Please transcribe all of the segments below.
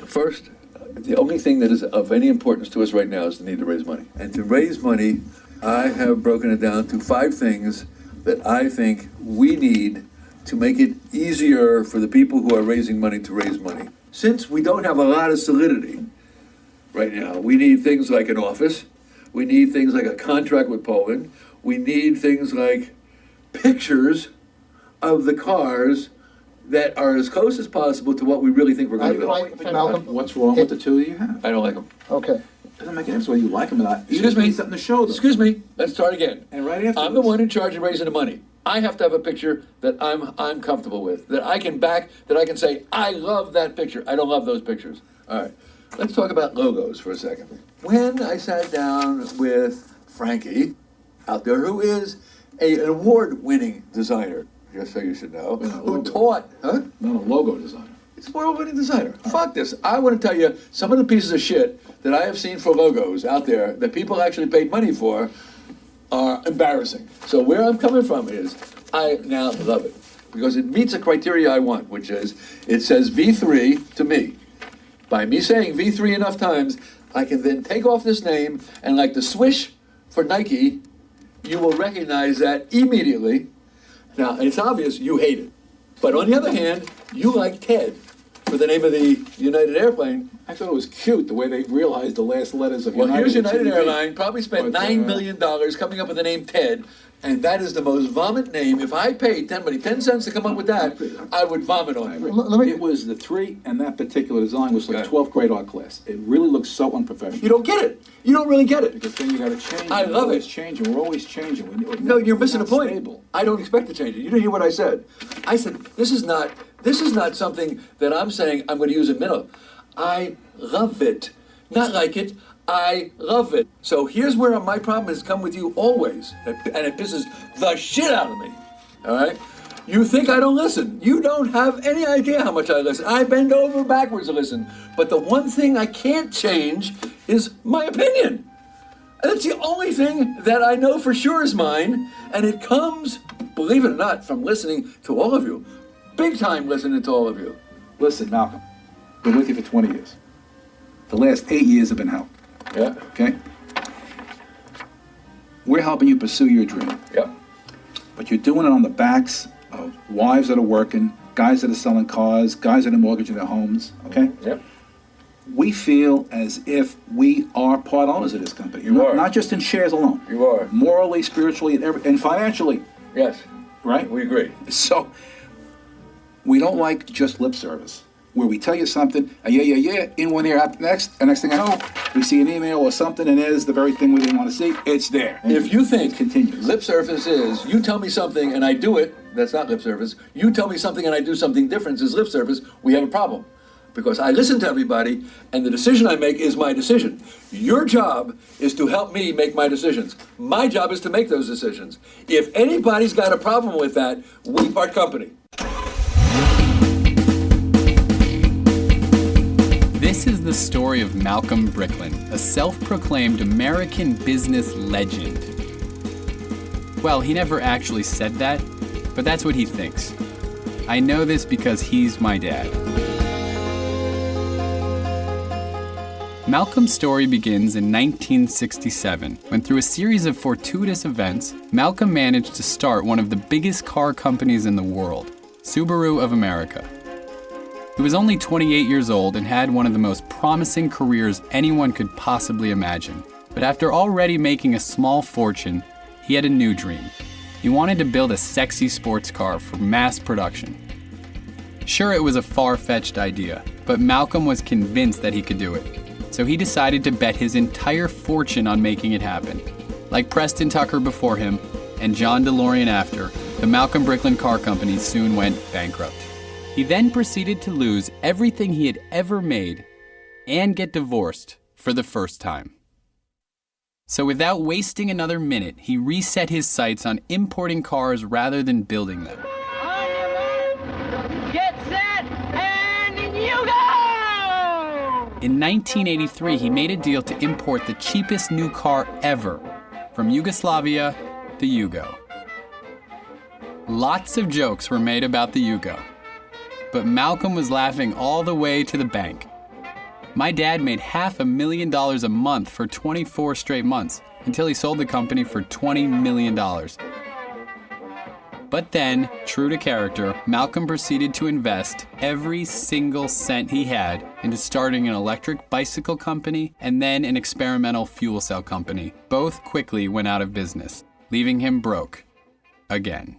First, the only thing that is of any importance to us right now is the need to raise money. And to raise money, I have broken it down to 5 things that I think we need to make it easier for the people who are raising money to raise money. Since we don't have a lot of solidity right now, we need things like an office, we need things like a contract with Poland, we need things like pictures of the cars that are as close as possible to what we really think we're going to build. Malcolm, what's wrong with the 2 that you have? I don't like them. okay. It doesn't make any difference whether you like them or not. Excuse me. Need something to show them. Excuse me. Let's start again. And right after I'm the one in charge of raising the money. I have to have a picture that I'm comfortable with, that I can back, that I can say, I love that picture. I don't love those pictures. All right. Let's talk about logos for a second. When I sat down with Frankie out there, who is an award-winning designer, just so you should know, who taught, Not a logo designer. It's a award-winning designer. Fuck this. I want to tell you, some of the pieces of shit that I have seen for logos out there that people actually paid money for are embarrassing. So where I'm coming from is, I now love it, because it meets a criteria I want, which is, it says V3 to me. By me saying V3 enough times, I can then take off this name, and like the swish for Nike, you will recognize that immediately. Now, it's obvious you hate it. But on the other hand, you like Ted for the name of the United Airplane. I thought it was cute the way they realized the last letters of Well, United. here's United TV. Airlines, probably spent But, $9 million coming up with the name Ted, and that is the most vomit name. If I paid 10 cents to come up with that, I would vomit on it. Let me- It was the 3, and that particular design was like Okay. 12th grade art class. It really looks so unprofessional. You don't get it. You don't really get it. Because then you got to change. I We're love always it. changing. We're always changing. No, you're missing We're the not point. stable. I don't expect to change it. You didn't hear what I said. I said, this is not something that I'm saying I'm going to use in middle. I love it. Not like it. I love it. So here's where my problem has come with you always, and it pisses the shit out of me. All right? You think I don't listen. You don't have any idea how much I listen. I bend over backwards to listen. But the one thing I can't change is my opinion. And it's the only thing that I know for sure is mine, and it comes, believe it or not, from listening to all of you. Big time listening to all of you. Listen, Malcolm, been with you for 20 years. The last 8 years have been hell. Yeah. Okay? We're helping you pursue your dream. Yeah. But you're doing it on the backs of wives that are working, guys that are selling cars, guys that are mortgaging their homes, okay? Yep. We feel as if we are part owners of this company. You are. Not just in shares alone. You are. Morally, spiritually, and financially, Yes. right? We agree. So, we don't like just lip service, where we tell you something, yeah, in one ear, out next, and next thing I know, we see an email or something, and there's the very thing we didn't want to see. It's there. If you think Continues. lip service is, you tell me something and I do it, that's not lip service. You tell me something and I do something different is lip service, we have a problem. Because I listen to everybody, and the decision I make is my decision. Your job is to help me make my decisions. My job is to make those decisions. If anybody's got a problem with that, we part company. This is the story of Malcolm Bricklin, a self-proclaimed American business legend. Well, he never actually said that, but that's what he thinks. I know this because he's my dad. Malcolm's story begins in 1967, when through a series of fortuitous events, Malcolm managed to start one of the biggest car companies in the world, Subaru of America. He was only 28 years old and had one of the most promising careers anyone could possibly imagine. But after already making a small fortune, he had a new dream. He wanted to build a sexy sports car for mass production. Sure, it was a far-fetched idea, but Malcolm was convinced that he could do it. So he decided to bet his entire fortune on making it happen. Like Preston Tucker before him and John DeLorean after, the Malcolm Bricklin Car Company soon went bankrupt. He then proceeded to lose everything he had ever made and get divorced for the first time. So without wasting another minute, he reset his sights on importing cars rather than building them. On your mark, get set, and you go! In 1983, he made a deal to import the cheapest new car ever from Yugoslavia, the Yugo. Lots of jokes were made about the Yugo, but Malcolm was laughing all the way to the bank. My dad made $500,000 a month for 24 straight months until he sold the company for $20 million. But then, true to character, Malcolm proceeded to invest every single cent he had into starting an electric bicycle company and then an experimental fuel cell company. Both quickly went out of business, leaving him broke. Again.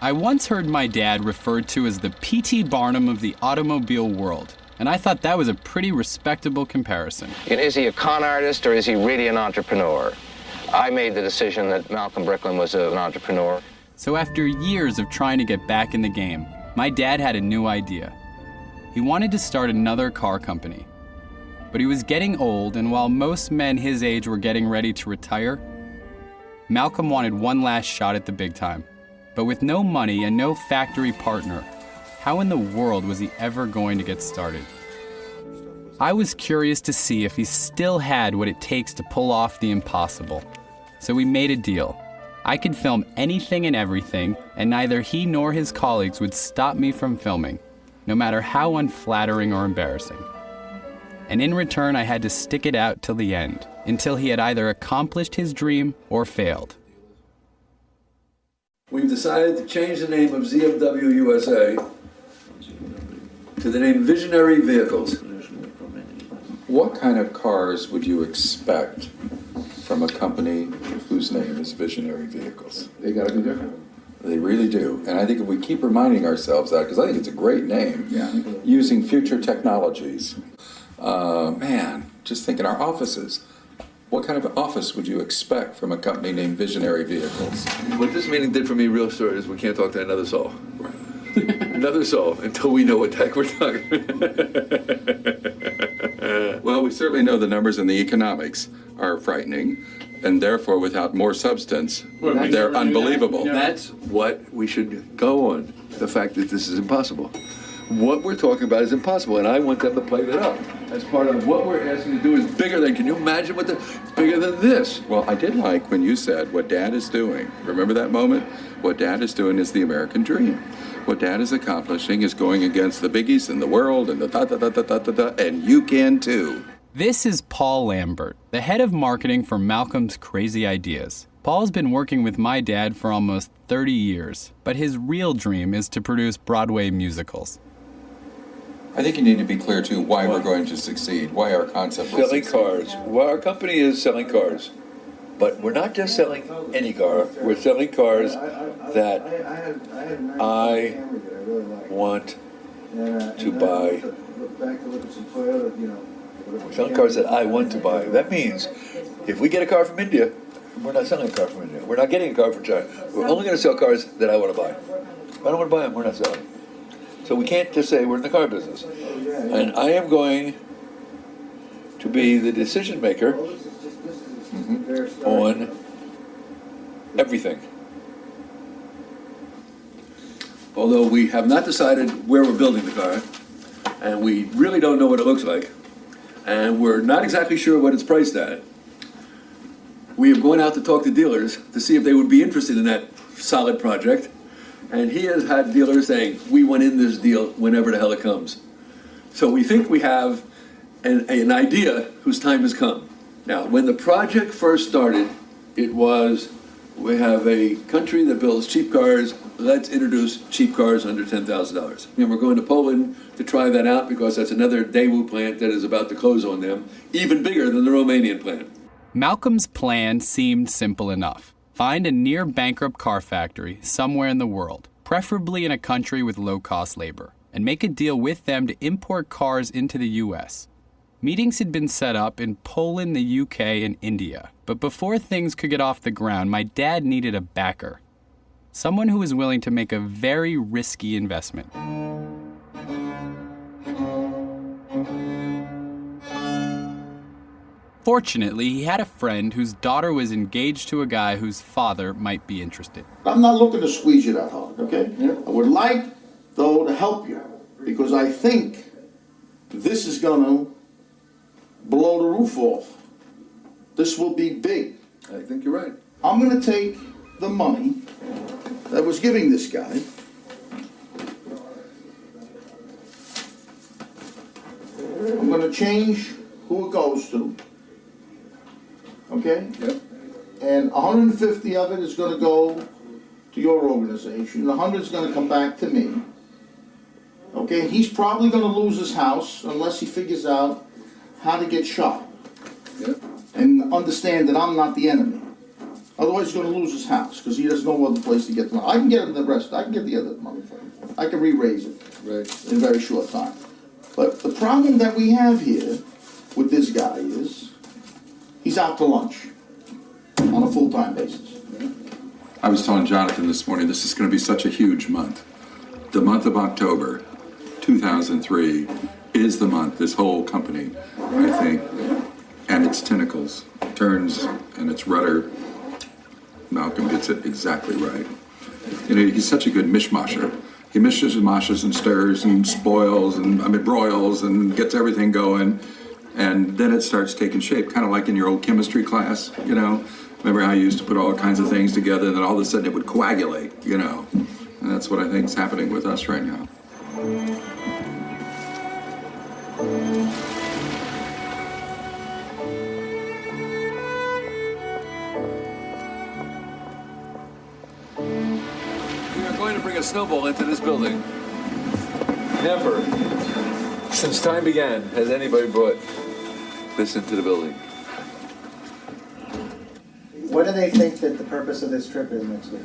I once heard my dad referred to as the P.T. Barnum of the automobile world, and I thought that was a pretty respectable comparison. Is he a con artist or is he really an entrepreneur? I made the decision that Malcolm Bricklin was an entrepreneur. So after years of trying to get back in the game, my dad had a new idea. He wanted to start another car company. But he was getting old, and while most men his age were getting ready to retire, Malcolm wanted one last shot at the big time. But with no money and no factory partner, how in the world was he ever going to get started? I was curious to see if he still had what it takes to pull off the impossible. So we made a deal. I could film anything and everything, and neither he nor his colleagues would stop me from filming, no matter how unflattering or embarrassing. And in return, I had to stick it out till the end, until he had either accomplished his dream or failed. We've decided to change the name of ZFW USA to the name Visionary Vehicles. What kind of cars would you expect from a company whose name is Visionary Vehicles? They gotta be different. They really do. And I think if we keep reminding ourselves that, because I think it's a great name, using future technologies. Man, just think in our offices. What kind of office would you expect from a company named Visionary Vehicles? What this meeting did for me, real story, is we can't talk to another soul. Another soul, until we know what the heck we're talking about. Well, we certainly know the numbers and the economics are frightening, and therefore, without more substance, they're unbelievable. That's what we should go on, the fact that this is impossible. What we're talking about is impossible, and I want them to play that up. As part of what we're asking to do is bigger than, can you imagine what it's bigger than this? Well, I did like when you said what Dad is doing. Remember that moment? What Dad is doing is the American dream. What Dad is accomplishing is going against the biggies in the world and the da-da-da-da-da-da, and you can too. This is Paul Lambert, the head of marketing for Malcolm's Crazy Ideas. Paul's been working with my dad for almost 30 years, but his real dream is to produce Broadway musicals. I think you need to be clear, too, why we're going to succeed, why our concept will Selling succeed. cars. Well, our company is selling cars. But we're not just selling any car. We're selling cars that I want to buy. We're selling cars that I want to buy. That means if we get a car from India, we're not selling a car from India. We're not getting a car from China. We're only going to sell cars that I want to buy. If I don't want to buy them, we're not selling. So we can't just say we're in the car business. And I am going to be the decision maker on everything. Although we have not decided where we're building the car, and we really don't know what it looks like, and we're not exactly sure what it's priced at, we have gone out to talk to dealers to see if they would be interested in that solid project. And he has had dealers saying, we want in this deal whenever the hell it comes. So we think we have an idea whose time has come. Now, when the project first started, it was, we have a country that builds cheap cars, let's introduce cheap cars under $10,000. And we're going to Poland to try that out because that's another Daewoo plant that is about to close on them, even bigger than the Romanian plant. Malcolm's plan seemed simple enough. Find a near-bankrupt car factory somewhere in the world, preferably in a country with low-cost labor, and make a deal with them to import cars into the U.S. Meetings had been set up in Poland, the UK, and India, but before things could get off the ground, my dad needed a backer. Someone who was willing to make a very risky investment. Fortunately, he had a friend whose daughter was engaged to a guy whose father might be interested. I'm not looking to squeeze you that hard, okay? Yeah. I would like, though, to help you, because I think this is gonna blow the roof off. This will be big. I think you're right. I'm gonna take the money that was giving this guy, I'm gonna change who it goes to. Okay? Yep. And 150 of it is gonna go to your organization, 100 is gonna come back to me. Okay, he's probably gonna lose his house unless he figures out how to get shot. Yep. And understand that I'm not the enemy. Otherwise, he's gonna lose his house, because he has no other place to get the money. I can get him the rest, I can get the other money for him. I can re-raise it Right. in a very short time. But the problem that we have here with this guy is, he's out to lunch on a full-time basis. I was telling Jonathan this morning, this is going to be such a huge month. The month of October 2003 is the month this whole company, I think, and its tentacles turns and its rudder. Malcolm gets it exactly right. You know, he's such a good mishmasher. He mishes and mashes and stirs and spoils and broils and gets everything going, and then it starts taking shape, kind of like in your old chemistry class, you know. Remember how you used to put all kinds of things together and then all of a sudden it would coagulate, you know. And that's what I think is happening with us right now. We are going to bring a snowball into this building. Never, since time began, has anybody brought this into the building. What do they think that the purpose of this trip is next week?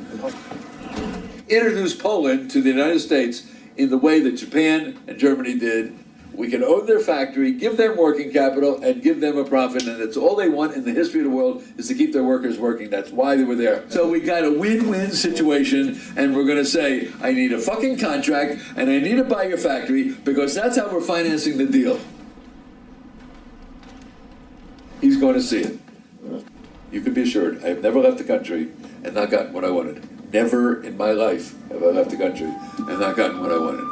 Introduce Poland to the United States in the way that Japan and Germany did. We can own their factory, give them working capital, and give them a profit, and it's all they want in the history of the world is to keep their workers working. That's why they were there. So we got a win-win situation, and we're gonna say, I need a fucking contract, and I need to buy your factory, because that's how we're financing the deal. He's going to see it. You can be assured, I have never left the country and not gotten what I wanted. Never in my life have I left the country and not gotten what I wanted.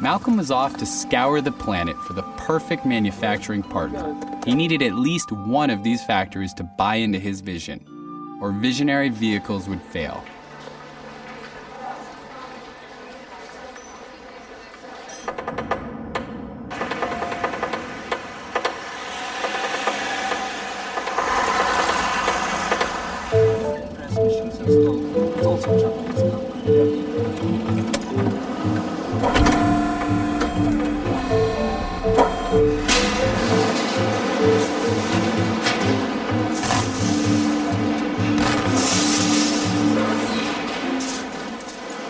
Malcolm was off to scour the planet for the perfect manufacturing partner. He needed at least one of these factories to buy into his vision, or visionary vehicles would fail.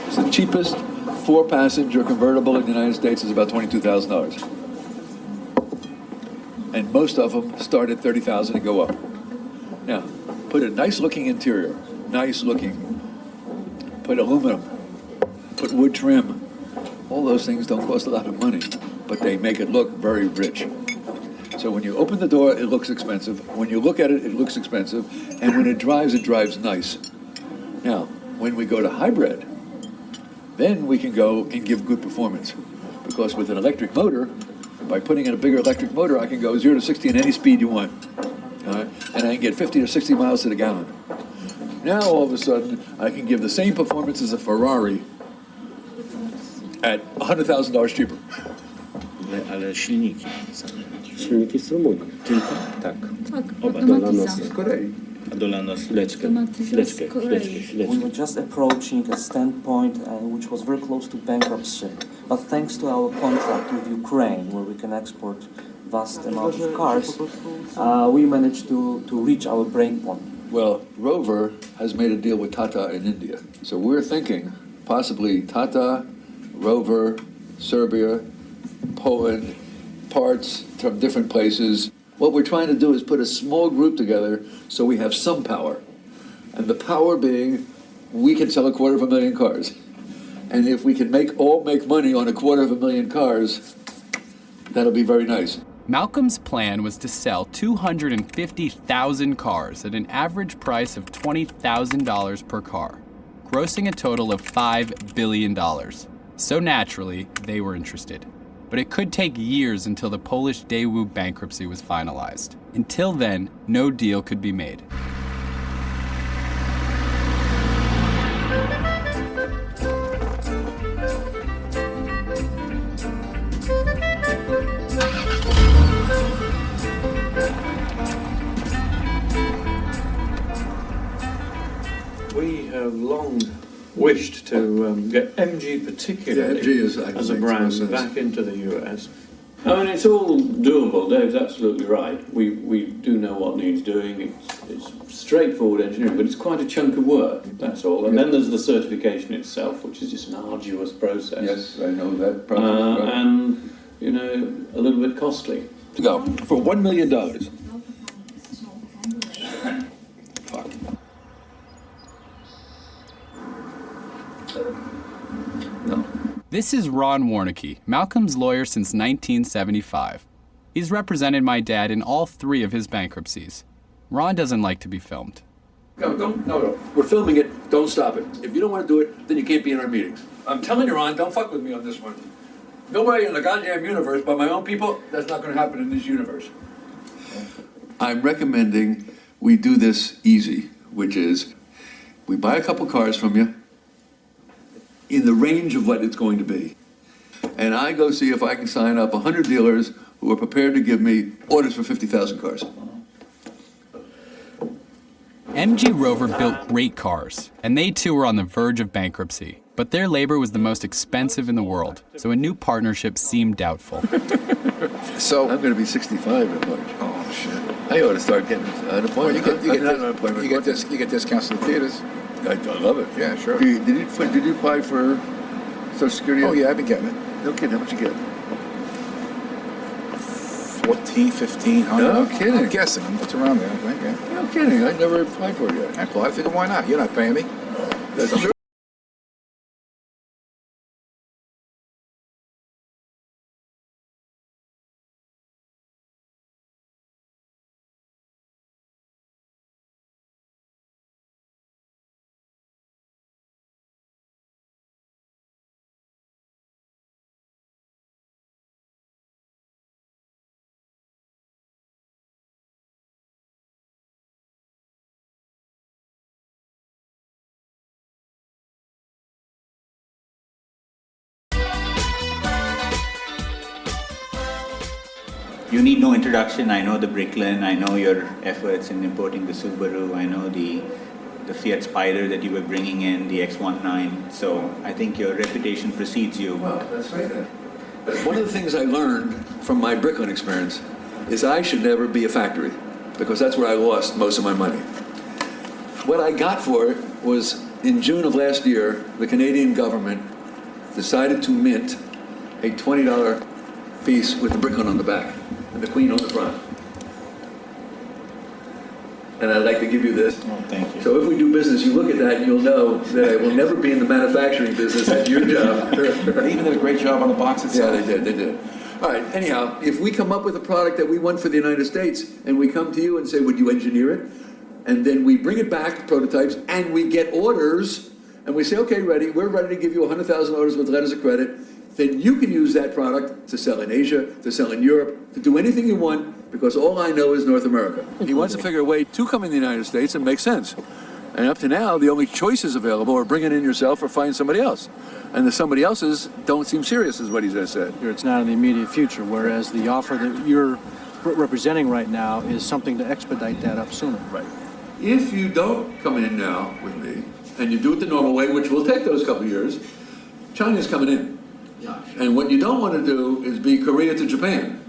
It's the cheapest four-passenger convertible in the United States is about $22,000. And most of them start at $30,000 and go up. Now, put a nice-looking interior, nice-looking. Put aluminum, put wood trim. All those things don't cost a lot of money, but they make it look very rich. So when you open the door, it looks expensive. When you look at it, it looks expensive. And when it drives nice. Now, when we go to hybrid, then we can go and give good performance. Because with an electric motor, by putting in a bigger electric motor, I can go 0 to 60 in any speed you want. All right? And I can get 50 to 60 miles to the gallon. Now, all of a sudden, I can give the same performance as a Ferrari at $100,000 cheaper. Ale silniki. Silniki z Rumunii. Tylko? Tak. Tak, Oba. automatyza. Z Korei. A do Lanos Automatyza z Korei. We were just approaching a standpoint which was very close to bankruptcy. But thanks to our contract with Ukraine, where we can export vast amounts of cars, we managed to reach our breakpoint. Well, Rover has made a deal with Tata in India. So we're thinking possibly Tata, Rover, Serbia, Poland, parts from different places. What we're trying to do is put a small group together so we have some power. And the power being, we can sell 250,000 cars. And if we can make money on 250,000 cars, that'll be very nice. Malcolm's plan was to sell 250,000 cars at an average price of $20,000 per car, grossing a total of $5 billion. So naturally, they were interested. But it could take years until the Polish Daewoo bankruptcy was finalized. Until then, no deal could be made. wished to get MG particularly as a brand back into the US. I mean, it's all doable. Dave's absolutely right. We do know what needs doing. It's straightforward engineering, but it's quite a chunk of work, that's all. And then there's the certification itself, which is just an arduous process. Yes, I know that process. And, you know, a little bit costly. To go for $1 million. Fuck. No. This is Ron Warnicki, Malcolm's lawyer since 1975. He's represented my dad in all 3 of his bankruptcies. Ron doesn't like to be filmed. No. We're filming it. Don't stop it. If you don't want to do it, then you can't be in our meetings. I'm telling you, Ron, don't fuck with me on this one. Nobody in the goddamn universe but my own people, that's not going to happen in this universe. I'm recommending we do this easy, which is we buy a couple cars from you in the range of what it's going to be. And I go see if I can sign up 100 dealers who are prepared to give me orders for 50,000 cars. MG Rover built great cars, and they too were on the verge of bankruptcy. But their labor was the most expensive in the world, so a new partnership seemed doubtful. So I'm going to be 65 in March. Oh, shit. I ought to start getting unemployment. You get discounts in the theaters. I love it. Yeah, sure. Did you apply for Social Security? Oh, yeah, I've been getting it. No kidding. How much you get? 14, 1500. No kidding. I'm guessing. It's around there, I think, yeah. No kidding. I never applied for it yet. I applied. I figured, why not? You're not paying me. That's true. You need no introduction. I know the Bricklin. I know your efforts in importing the Subaru. I know the Fiat Spider that you were bringing in, the X19. So I think your reputation precedes you. Well, that's right. One of the things I learned from my Bricklin experience is I should never be a factory, because that's where I lost most of my money. What I got for it was, in June of last year, the Canadian government decided to mint a $20 piece with the Bricklin on the back and the Queen on the front. And I'd like to give you this. Oh, thank you. So if we do business, you look at that and you'll know that I will never be in the manufacturing business. That's your job. They even did a great job on the box itself. Yeah, they did. All right, anyhow, if we come up with a product that we want for the United States and we come to you and say, would you engineer it? And then we bring it back, prototypes, and we get orders, and we say, okay, we're ready to give you 100,000 orders with letters of credit, then you can use that product to sell in Asia, to sell in Europe, to do anything you want, because all I know is North America. He wants to figure a way to come in the United States and make sense. And up to now, the only choices available are bring it in yourself or find somebody else. And the somebody else's don't seem serious, is what he just said. It's not in the immediate future, whereas the offer that you're representing right now is something to expedite that up sooner. Right. If you don't come in now with me, and you do it the normal way, which will take those couple of years, China's coming in. And what you don't want to do is be Korea to Japan.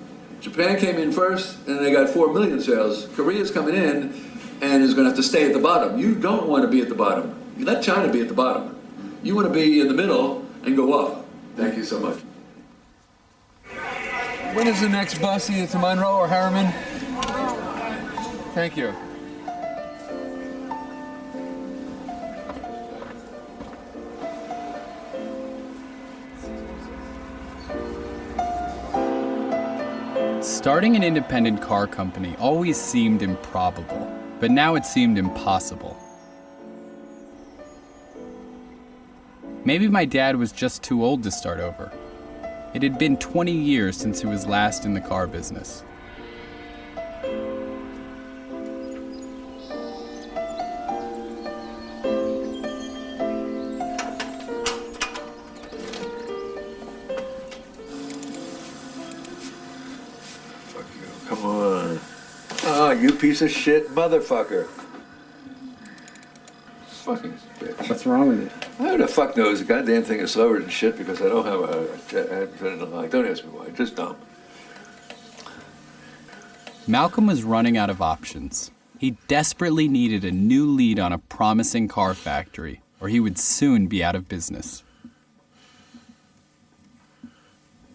Japan came in first, and they got 4 million sales. Korea's coming in, and is going to have to stay at the bottom. You don't want to be at the bottom. You let China be at the bottom. You want to be in the middle and go up. Thank you so much. When is the next bus either to Monroe or Harriman? Thank you. Starting an independent car company always seemed improbable, but now it seemed impossible. Maybe my dad was just too old to start over. It had been 20 years since he was last in the car business. Come on. Oh, you piece of shit motherfucker. Fucking bitch. What's wrong with it? Who the fuck knows? The goddamn thing is slower than shit because I don't have a. Don't ask me why. Just don't. Malcolm was running out of options. He desperately needed a new lead on a promising car factory, or he would soon be out of business.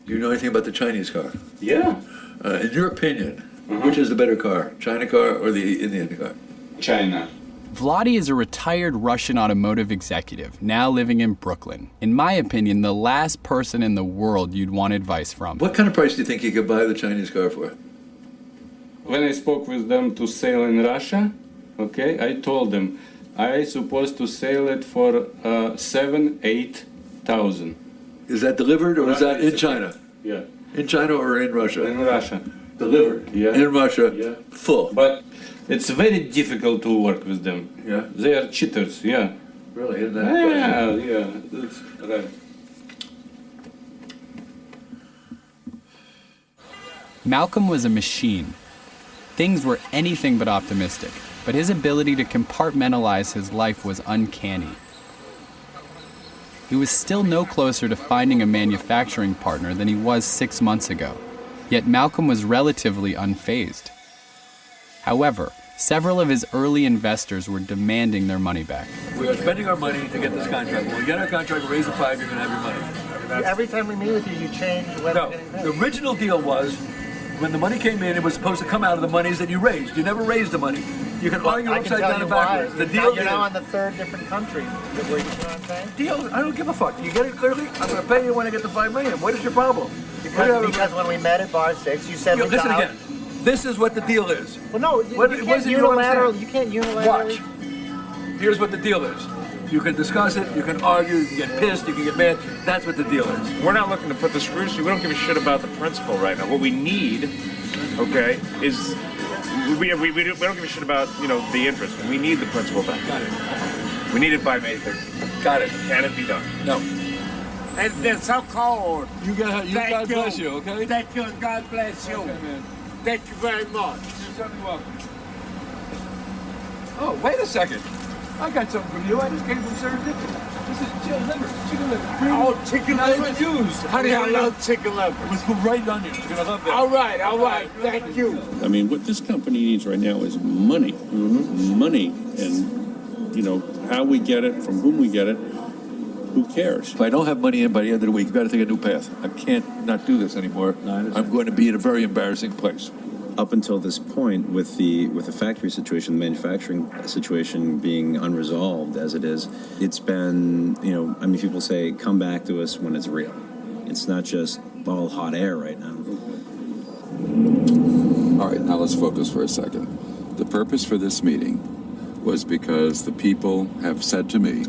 Do you know anything about the Chinese car? Yeah. In your opinion, which is the better car, China car or the Indian car? China. Vladi is a retired Russian automotive executive, now living in Brooklyn. In my opinion, the last person in the world you'd want advice from. What kind of price do you think you could buy the Chinese car for? When I spoke with them to sell in Russia, okay, I told them I supposed to sell it for 7,000-8,000. Is that delivered or is that in China? Yeah. In China or in Russia? In Russia. Delivered. Yeah. In Russia. Yeah. Full. But it's very difficult to work with them. Yeah. They are cheaters. Yeah. Really? Isn't that Yeah. That's right. Malcolm was a machine. Things were anything but optimistic, but his ability to compartmentalize his life was uncanny. He was still no closer to finding a manufacturing partner than he was 6 months ago, yet Malcolm was relatively unfazed. However, several of his early investors were demanding their money back. We are spending our money to get this contract. When we get our contract, we raise the 5, you're going to have your money. Every time we meet with you, you change when No, the original deal was when the money came in, it was supposed to come out of the monies that you raised. You never raised the money. You can argue upside down and backwards. The deal You're now on the third different country. You know what I'm saying? Deal, I don't give a fuck. You get it clearly? I'm going to pay you when I get the $5 million. What is your problem? Because when we met at Bar 6, you said Listen again. This is what the deal is. Well, no, you can't unilaterally. Here's what the deal is. You can discuss it, you can argue, you can get pissed, you can get mad. That's what the deal is. We're not looking to put the screws through. We don't give a shit about the principle right now. What we need, okay, is we don't give a shit about, the interest. We need the principle back. Got it. We need it by May 13th. Got it. Can it be done? No. It's been so cold. You God bless you, okay? Thank you, and God bless you. Okay, man. Thank you very much. You're certainly welcome. Oh, wait a second. I got something from you. I just came from Serendipity. This is chicken liver. Oh, chicken liver? Used. Honey, I love chicken liver. With the right onions. You're going to love that. All right. Thank you. I mean, what this company needs right now is money. Money. And, how we get it, from whom we get it, who cares? If I don't have money in by the end of the week, you've got to take a new path. I can't not do this anymore. I'm going to be in a very embarrassing place. Up until this point, with the factory situation, the manufacturing situation being unresolved as it is, it's been, people say, come back to us when it's real. It's not just all hot air right now. All right, now let's focus for a second. The purpose for this meeting was because the people have said to me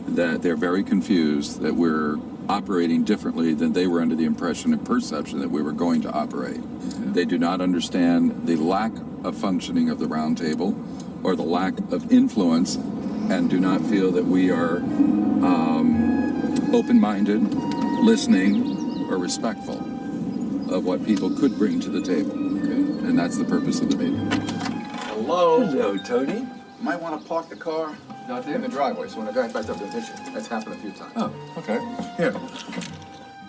that they're very confused that we're operating differently than they were under the impression and perception that we were going to operate. They do not understand the lack of functioning of the round table or the lack of influence and do not feel that we are open-minded, listening, or respectful of what people could bring to the table. Okay? And that's the purpose of the meeting. Hello, Tony. Might want to park the car in the driveway, so when the guy's backed up, doesn't hit you. That's happened a few times. Oh, okay. Here.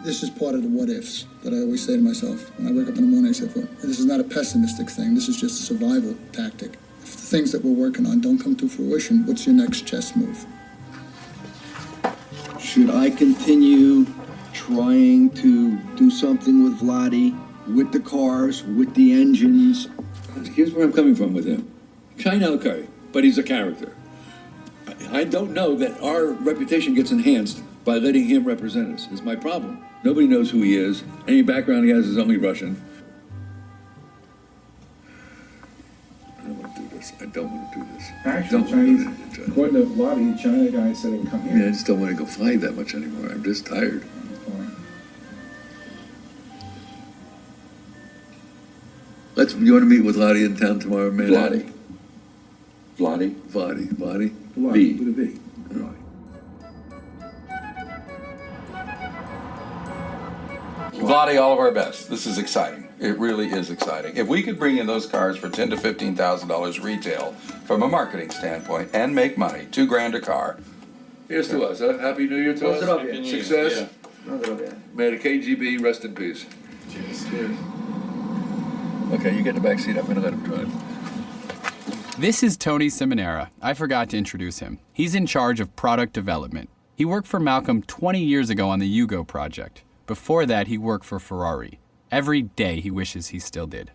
This is part of the what-ifs that I always say to myself. When I wake up in the morning, I say, this is not a pessimistic thing. This is just a survival tactic. If the things that we're working on don't come to fruition, what's your next chess move? Should I continue trying to do something with Vladi, with the cars, with the engines? Here's where I'm coming from with him. China, okay, but he's a character. I don't know that our reputation gets enhanced by letting him represent us, is my problem. Nobody knows who he is. Any background he has is only Russian. I don't want to do this. I don't want to do this. Actually, Chinese, according to Vladi, the China guy said he would come here. Yeah, I just don't want to go flying that much anymore. I'm just tired. You want to meet with Vladi in town tomorrow, man? Vladi. Vladi. V. With a V. Vladi, all of our best. This is exciting. It really is exciting. If we could bring in those cars for $10,000 to $15,000 retail from a marketing standpoint and make money, $2,000 a car, Here's to us, huh? Happy New Year to us. Success. May the KGB rest in peace. Cheers. Okay, you get in the back seat. I'm going to let him drive. This is Tony Simonera. I forgot to introduce him. He's in charge of product development. He worked for Malcolm 20 years ago on the Yugo project. Before that, he worked for Ferrari. Every day he wishes he still did.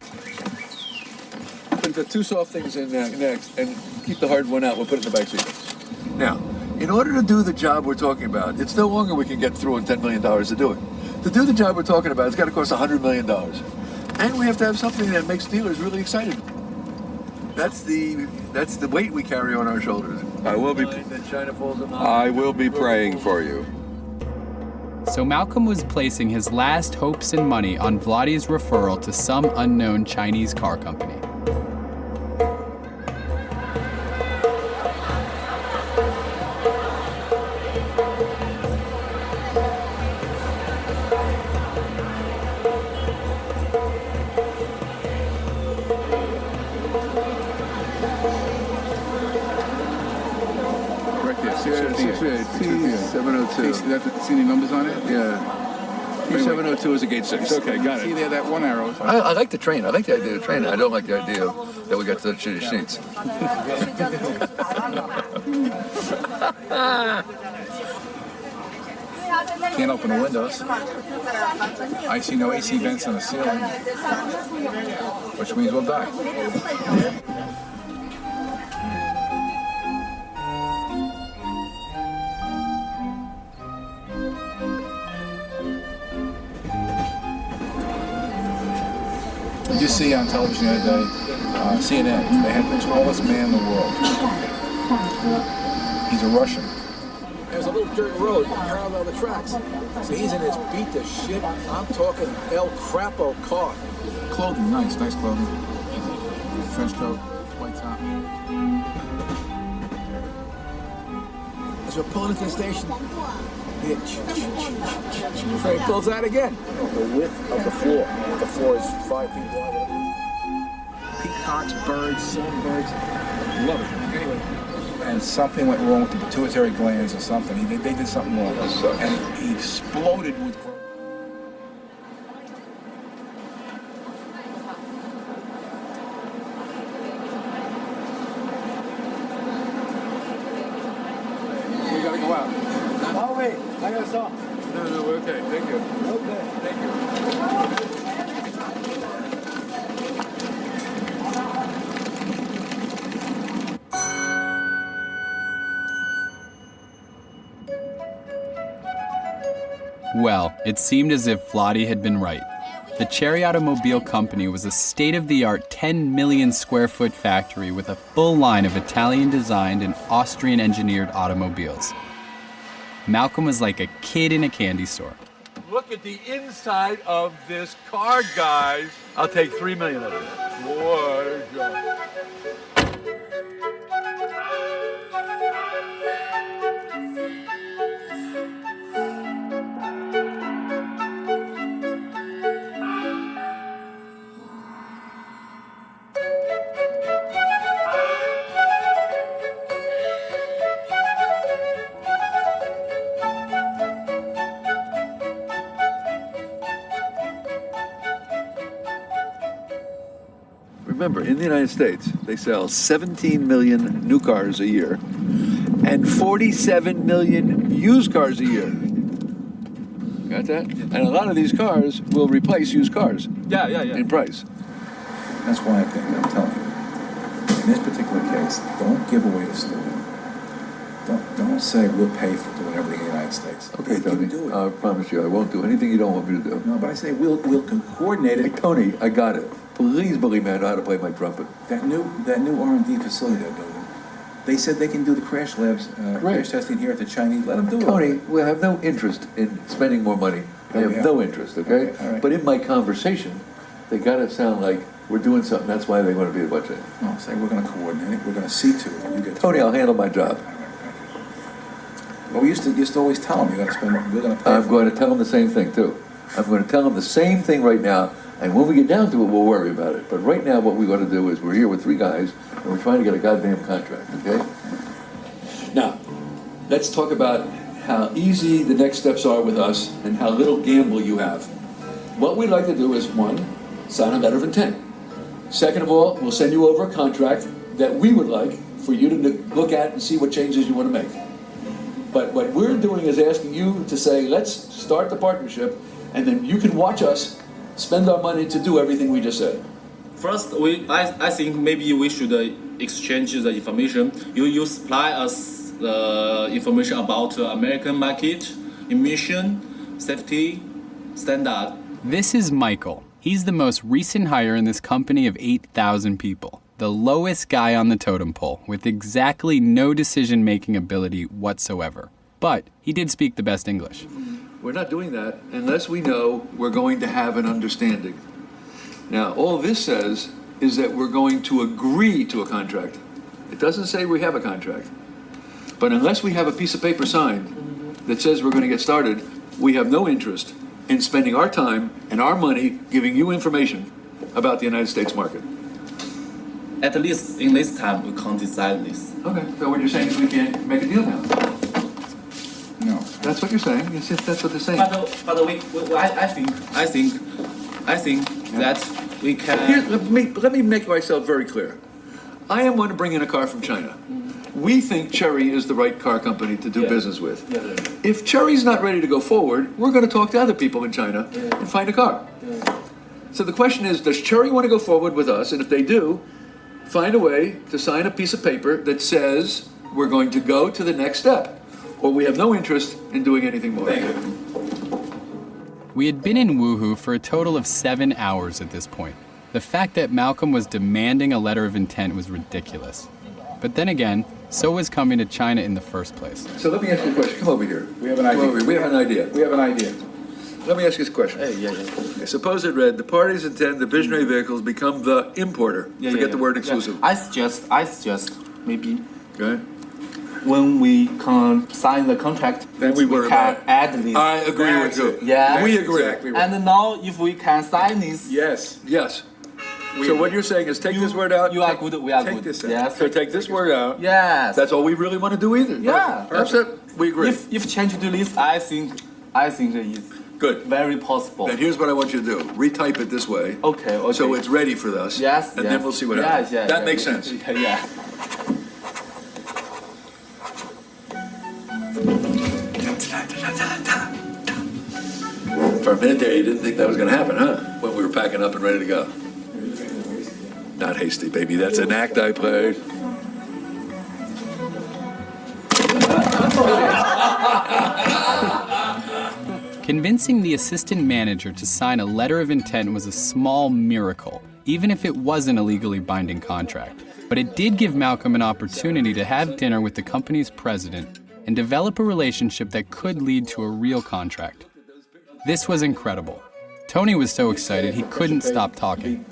Put the two soft things in next and keep the hard one out. We'll put it in the back seat. Now, in order to do the job we're talking about, it's no longer we can get through in $10 million to do it. To do the job we're talking about, it's got to cost $100 million. And we have to have something that makes dealers really excited. That's the weight we carry on our shoulders. I will be praying for you. So Malcolm was placing his last hopes and money on Vladi's referral to some unknown Chinese car company. See the numbers on it? Yeah. 702 is a gate 6. Okay, got it. See there, that one arrow. I like the train. I like the idea of the train. I don't like the idea that we got such shitty seats. Can't open the windows. I see no AC vents on the ceiling, which means we'll die. Did you see on television the other day, CNN, they had the tallest man in the world. He's a Russian. There's a little dirt road parallel the tracks. So he's in his beat to shit, I'm talking El Crapo car. Clothing, nice clothing. Trench coat, white top. As we're pulling into the station, train pulls out again. The width of the floor. The floor is 5 feet wide. Peacocks, birds, songbirds. Love it. Anyway. And something went wrong with the pituitary glands or something. They did something wrong. And he exploded with growth. We gotta go out. Oh, wait. I gotta stop. No, we're okay. Thank you. Okay. Thank you. Well, it seemed as if Vladi had been right. The Chery Automobile Company was a state-of-the-art 10 million square foot factory with a full line of Italian-designed and Austrian-engineered automobiles. Malcolm was like a kid in a candy store. Look at the inside of this car, guys. I'll take $3 million of it. What a job. Remember, in the United States, they sell 17 million new cars a year and 47 million used cars a year. Got that? And a lot of these cars will replace used cars. Yeah. In price. That's why I think, I'm telling you, in this particular case, don't give away the story. Don't say we'll pay for doing everything in the United States. Okay, You Tony, can do it. I promise you I won't do anything you don't want me to do. No, but I say we'll coordinate it. Hey, Tony, I got it. Please believe me, I know how to play my trumpet. That new R&D facility they're building, they said they can do the crash labs, crash testing here at the Chinese. Let them do it. Tony, we have no interest in spending more money. I have no interest, okay? All right. But in my conversation, they got to sound like we're doing something. That's why they want to be a bunch of... No, say we're going to coordinate it. We're going to see to it. You get Tony, I'll handle my job. Well, we used to always tell them you're going to spend. We're going to pay. I'm going to tell them the same thing too. I'm going to tell them the same thing right now. And when we get down to it, we'll worry about it. But right now, what we want to do is we're here with 3 guys, and we're trying to get a goddamn contract, okay? Now, let's talk about how easy the next steps are with us and how little gamble you have. What we'd like to do is, one, sign a letter of intent. Second of all, we'll send you over a contract that we would like for you to look at and see what changes you want to make. But what we're doing is asking you to say, let's start the partnership, and then you can watch us spend our money to do everything we just said. First, I think maybe we should exchange the information. You supply us the information about American market, emission, safety, standard. This is Michael. He's the most recent hire in this company of 8,000 people. The lowest guy on the totem pole, with exactly no decision-making ability whatsoever. But he did speak the best English. We're not doing that unless we know we're going to have an understanding. Now, all this says is that we're going to agree to a contract. It doesn't say we have a contract. But unless we have a piece of paper signed that says we're going to get started, we have no interest in spending our time and our money giving you information about the United States market. At least in this time, we can't decide this. Okay, so what you're saying is we can't make a deal now? No. That's what you're saying. Yes, that's what they're saying. But I think that we can. Here, let me make myself very clear. I am one to bring in a car from China. We think Chery is the right car company to do business with. If Chery's not ready to go forward, we're going to talk to other people in China and find a car. So the question is, does Chery want to go forward with us? And if they do, find a way to sign a piece of paper that says we're going to go to the next step, or we have no interest in doing anything more. We had been in Woohoo for a total of 7 hours at this point. The fact that Malcolm was demanding a letter of intent was ridiculous. But then again, so was coming to China in the first place. So let me ask you a question. Come over here. We have an idea. We have an idea. We have an idea. Let me ask you this question. Okay, suppose it read, the parties intend the visionary vehicles become the importer. Forget the word exclusive. I suggest maybe. Okay. When we can sign the contract, then we worry about it. Add this. I agree with you. Yeah. We agree. Exactly right. And now, if we can sign this. Yes. So what you're saying is take this word out. You are good. We are good. This out. Yes. So take this word out. Yes. That's all we really want to do either. Yeah. Perfect. We agree. If change the list, I think it's good. Very possible. Then here's what I want you to do. Retype it this way. Okay. So it's ready for us. Yes. And then we'll see what happens. That makes sense. Yeah. For a minute there, you didn't think that was going to happen, huh? When we were packing up and ready to go. Not hasty, baby. That's an act I played. Convincing the assistant manager to sign a letter of intent was a small miracle, even if it wasn't a legally binding contract. But it did give Malcolm an opportunity to have dinner with the company's president and develop a relationship that could lead to a real contract. This was incredible. Tony was so excited he couldn't stop talking.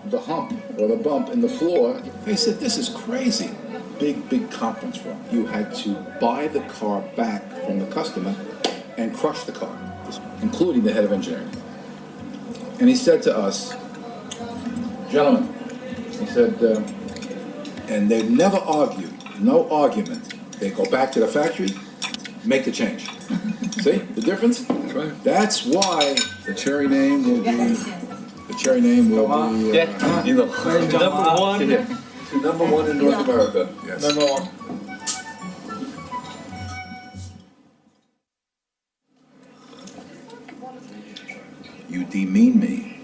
The hump or the bump in the floor. They said, this is crazy. Big conference room. You had to buy the car back from the customer and crush the car, including the head of engineering. And he said to us, gentlemen, he said, and they never argue, no argument. They go back to the factory, make the change. See the difference? That's right. That's why the Chery name will be. The Chery name will be. Number one in North America. Yes. Number one. You demean me,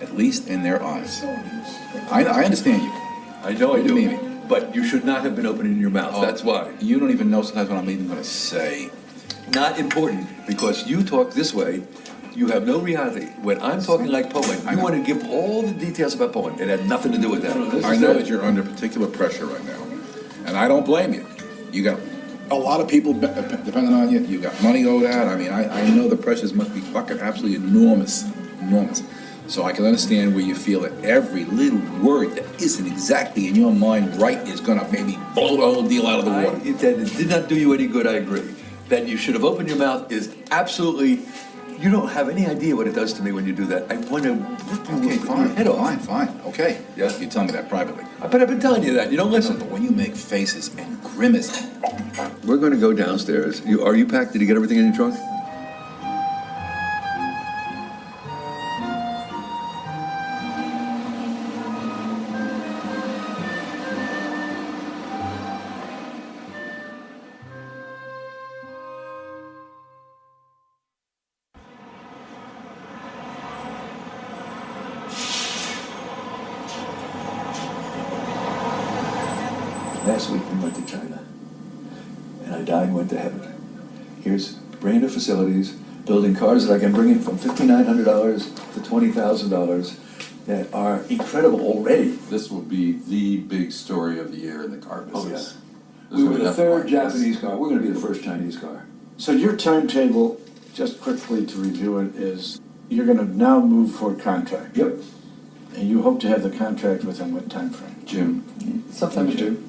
at least in their eyes. I understand you. I know I do. Demean me. But you should not have been opening your mouth. That's why. You don't even know sometimes what I'm even going to say. Not important, because you talk this way, you have no reality. When I'm talking like Poland, you want to give all the details about Poland. It had nothing to do with that. I know that you're under particular pressure right now, and I don't blame you. You got a lot of people depending on you. You got money owed out. I mean, I know the pressures must be fucking absolutely enormous. So I can understand where you feel that every little word that isn't exactly in your mind right is going to maybe blow the whole deal out of the water. It did not do you any good, I agree. That you should have opened your mouth is absolutely, you don't have any idea what it does to me when you do that. I want to rip your head off. Fine, okay. Yeah. You tell me that privately. But I've been telling you that, you don't listen. But when you make faces and grimace, We're going to go downstairs. Are you packed? Did you get everything in your trunk? Last week we went to China, and I died and went to heaven. Here's brand new facilities, building cars that I can bring in from $5,900 to $20,000 that are incredible already. This will be the big story of the year in the car business. Oh, yeah. We were the third Japanese car. We're going to be the first Chinese car. So your timetable, just quickly to review it, is you're going to now move for contract. Yep. And you hope to have the contract within what time frame? June. Sometime in June.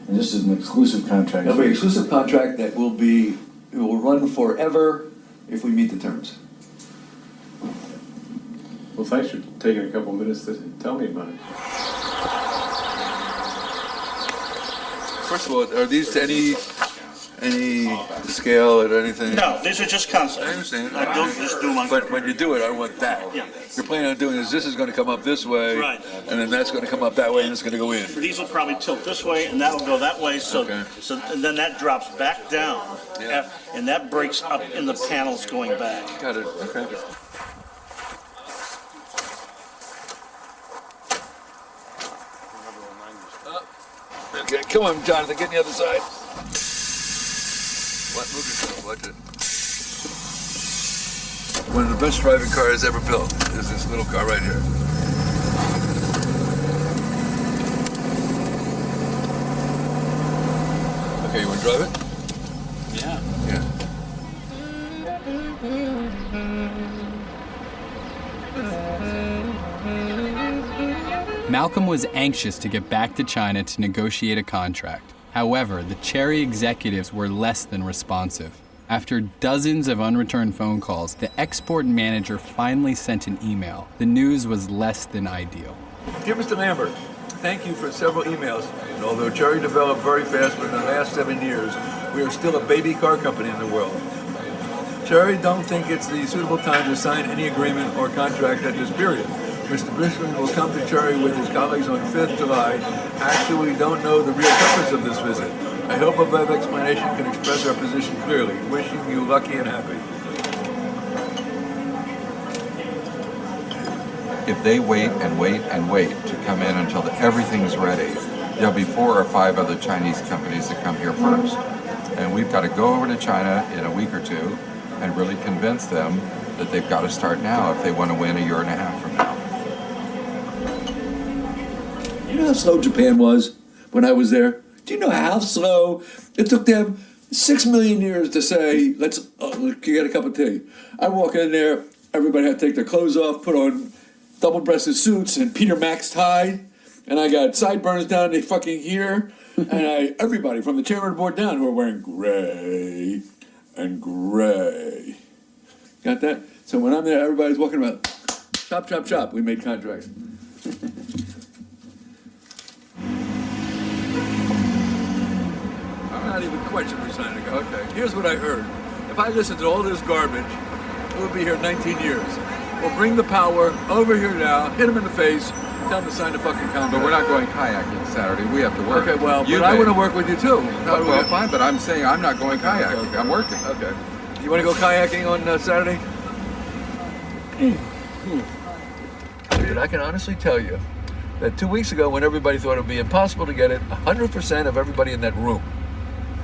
And this is an exclusive contract. It'll be an exclusive contract that it will run forever if we meet the terms. Well, thanks for taking a couple minutes to tell me about it. First of all, are these to any scale or anything? No, these are just concepts. I understand. I don't just do one. But when you do it, I want that. Yeah. You're planning on doing this is going to come up this way, Right. and then that's going to come up that way, and it's going to go in. These will probably tilt this way, and that will go that way. So, and then that drops back down, and that breaks up in the panels going back. Got it. Okay. Okay, come on, Jonathan, get on the other side. What? Move yourself, watch it. One of the best driving cars ever built is this little car right here. Okay, you want to drive it? Yeah. Malcolm was anxious to get back to China to negotiate a contract. However, the Chery executives were less than responsive. After dozens of unreturned phone calls, the export manager finally sent an email. The news was less than ideal. Dear Mr. Lambert, thank you for several emails. And although Chery developed very fast, but in the last 7 years, we are still a baby car company in the world. Chery don't think it's the suitable time to sign any agreement or contract at this period. Mr. Bricklin will come to Chery with his colleagues on 5th July. Actually, we don't know the real purpose of this visit. I hope a web explanation can express our position clearly. Wishing you lucky and happy. If they wait and wait and wait to come in until everything's ready, there'll be 4 or 5 other Chinese companies that come here first. And we've got to go over to China in a week or two and really convince them that they've got to start now if they want to win a year and a half from now. You know how slow Japan was when I was there? Do you know how slow? It took them 6 million years to say, let's get a cup of tea. I walk in there, everybody had to take their clothes off, put on double-breasted suits and Peter Mack's tie, and I got sideburns down to fucking here, and everybody from the chairman of the board down who are wearing gray and gray. Got that? So when I'm there, everybody's walking about, chop, chop, chop. We made contracts. I'm not even questioning signing. Okay, here's what I heard. If I listen to all this garbage, we'll be here 19 years. We'll bring the power over here now, hit them in the face, tell them to sign the fucking contract. But we're not going kayaking Saturday. We have to work. Okay, well, but I want to work with you too. Well, fine, but I'm saying I'm not going kayaking. Okay. I'm working. Okay. You want to go kayaking on Saturday? Dude, I can honestly tell you that 2 weeks ago when everybody thought it would be impossible to get it, 100% of everybody in that room,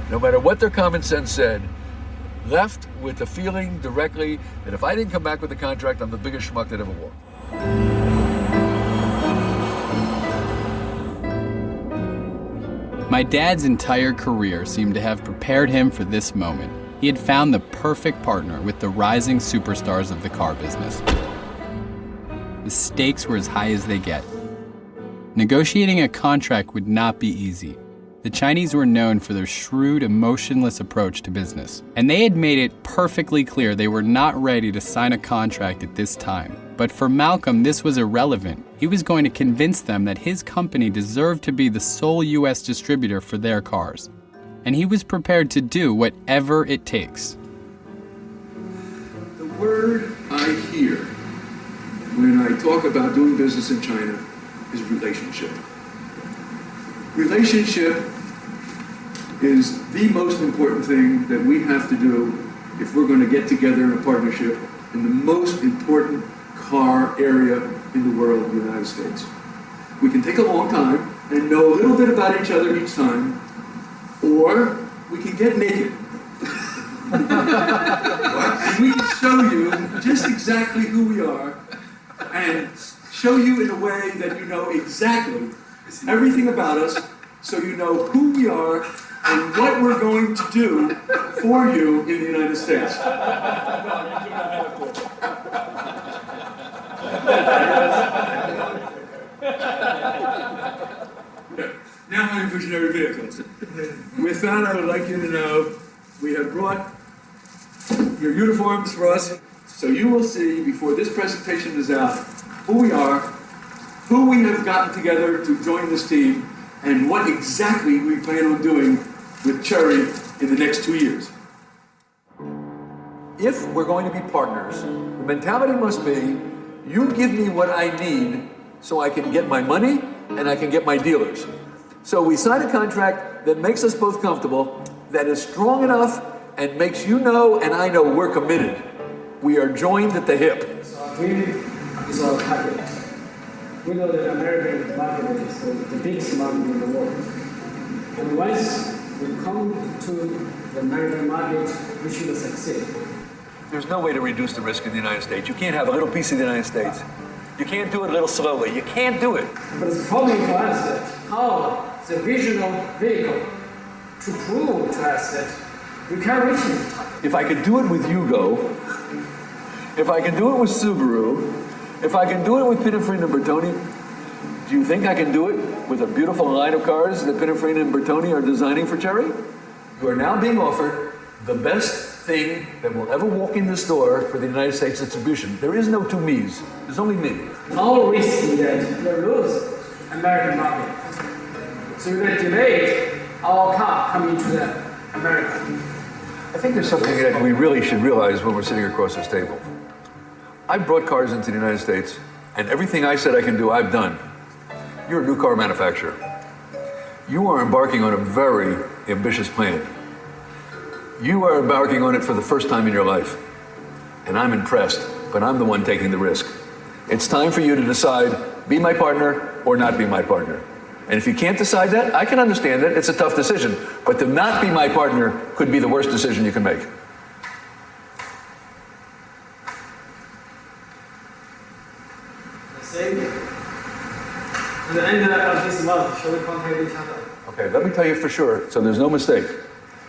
no matter what their common sense said, left with the feeling directly that if I didn't come back with the contract, I'm the biggest schmuck that ever walked. My dad's entire career seemed to have prepared him for this moment. He had found the perfect partner with the rising superstars of the car business. The stakes were as high as they get. Negotiating a contract would not be easy. The Chinese were known for their shrewd, emotionless approach to business, and they had made it perfectly clear they were not ready to sign a contract at this time. But for Malcolm, this was irrelevant. He was going to convince them that his company deserved to be the sole U.S. distributor for their cars. and he was prepared to do whatever it takes. The word I hear when I talk about doing business in China is relationship. Relationship is the most important thing that we have to do if we're going to get together in a partnership in the most important car area in the world, the United States. We can take a long time and know a little bit about each other each time, or we can get naked. And we can show you just exactly who we are and show you in a way that you know exactly everything about us, so you know who we are and what we're going to do for you in the United States. Now I'm visionary vehicles. With that, I would like you to know we have brought your uniforms for us, so you will see before this presentation is out who we are, who we have gotten together to join this team, and what exactly we plan on doing with Chery in the next 2 years. If we're going to be partners, the mentality must be, you give me what I need so I can get my money and I can get my dealers. So we sign a contract that makes us both comfortable, that is strong enough and makes you know and I know we're committed. We are joined at the hip. Our dream is our target. We know that American market is the biggest market in the world. And once we come to the American market, we should succeed. There's no way to reduce the risk in the United States. You can't have a little piece of the United States. You can't do it a little slowly. You can't do it. But the problem for us that how the visional vehicle to prove to us that we can reach it. If I could do it with Yugo, if I can do it with Subaru, if I can do it with Pininfarina and Bertoni, do you think I can do it with a beautiful line of cars that Pininfarina and Bertoni are designing for Chery? You are now being offered the best thing that will ever walk in this door for the United States distribution. There is no two me's. There's only me. Our risk is that we lose American market. So we're going to delay our car coming to the America. I think there's something that we really should realize when we're sitting across this table. I brought cars into the United States, and everything I said I can do, I've done. You're a new car manufacturer. You are embarking on a very ambitious plan. You are embarking on it for the first time in your life. And I'm impressed, but I'm the one taking the risk. It's time for you to decide, be my partner or not be my partner. And if you can't decide that, I can understand it. It's a tough decision. But to not be my partner could be the worst decision you can make. At the end of this month, shall we contact each other? Okay, let me tell you for sure, so there's no mistake.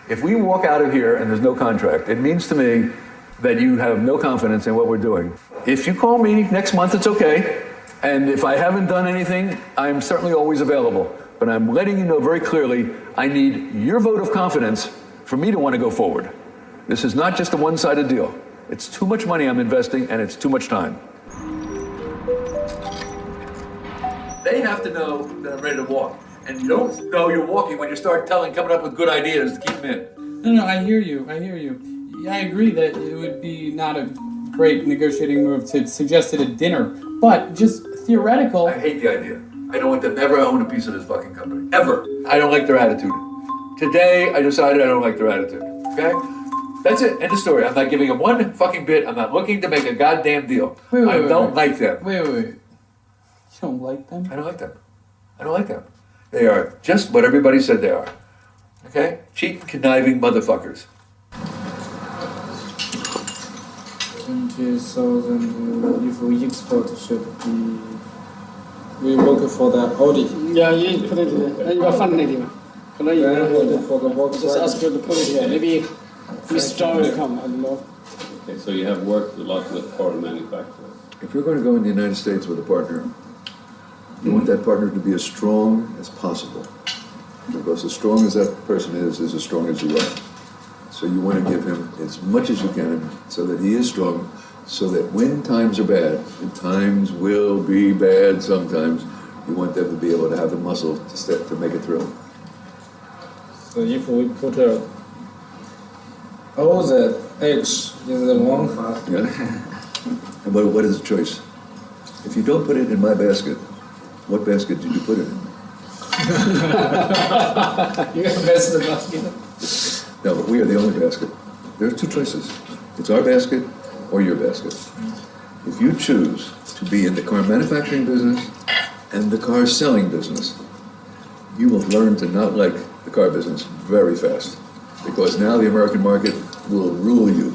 If we walk out of here and there's no contract, it means to me that you have no confidence in what we're doing. If you call me next month, it's okay. And if I haven't done anything, I'm certainly always available. But I'm letting you know very clearly, I need your vote of confidence for me to want to go forward. This is not just a one-sided deal. It's too much money I'm investing, and it's too much time. They have to know that I'm ready to walk. And you don't know you're walking when you start coming up with good ideas to keep them in. No, I hear you. Yeah, I agree that it would be not a great negotiating move to suggest it at dinner, but just theoretical. I hate the idea. I don't want them to ever own a piece of this fucking company. Ever. I don't like their attitude. Today, I decided I don't like their attitude. Okay? That's it. End of story. I'm not giving them one fucking bit. I'm not looking to make a goddamn deal. I don't like them. Wait. You don't like them? I don't like them. They are just what everybody said they are. Okay? Cheap, conniving motherfuckers. 20,000 if we export should be we work for the Audi. Yeah, you put it in. You find it here. For the work. Just ask her to put it here. Maybe Mr. John will come. I don't know. Okay, so you have worked a lot with foreign manufacturers. If you're going to go in the United States with a partner, you want that partner to be as strong as possible. Because as strong as that person is as strong as you are. So you want to give him as much as you can so that he is strong, so that when times are bad, and times will be bad sometimes, you want them to be able to have the muscle to make it through. So if we put all the eggs in the one basket. Yeah. And what is the choice? If you don't put it in my basket, what basket did you put it in? You invest in the basket. No, but we are the only basket. There are two choices. It's our basket or your basket. If you choose to be in the car manufacturing business and the car selling business, you will learn to not like the car business very fast, because now the American market will rule you.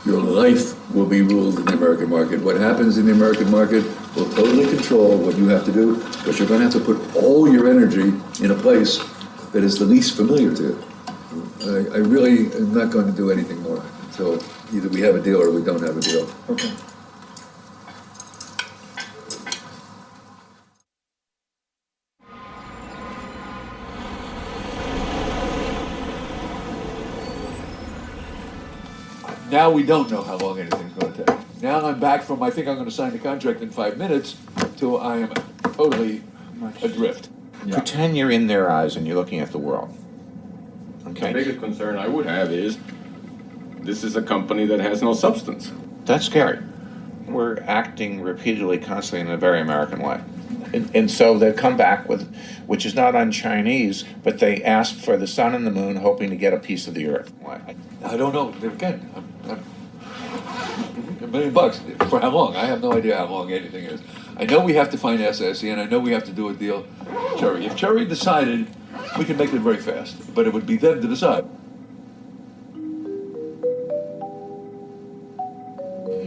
Your life will be ruled in the American market. What happens in the American market will totally control what you have to do, because you're going to have to put all your energy in a place that is the least familiar to you. I really am not going to do anything more until either we have a deal or we don't have a deal. Okay. Now we don't know how long anything's going to take. Now I'm back from, I think I'm going to sign the contract in 5 minutes, to I am totally adrift. Pretend you're in their eyes and you're looking at the world. Okay. The biggest concern I would have is this is a company that has no substance. That's scary. We're acting repeatedly, constantly in a very American way. And so they come back with, which is not un-Chinese, but they ask for the sun and the moon, hoping to get a piece of the earth. I don't know. Again, $1 million. For how long? I have no idea how long anything is. I know we have to find SSE, and I know we have to do a deal with Chery. If Chery decided, we can make it very fast, but it would be them to decide.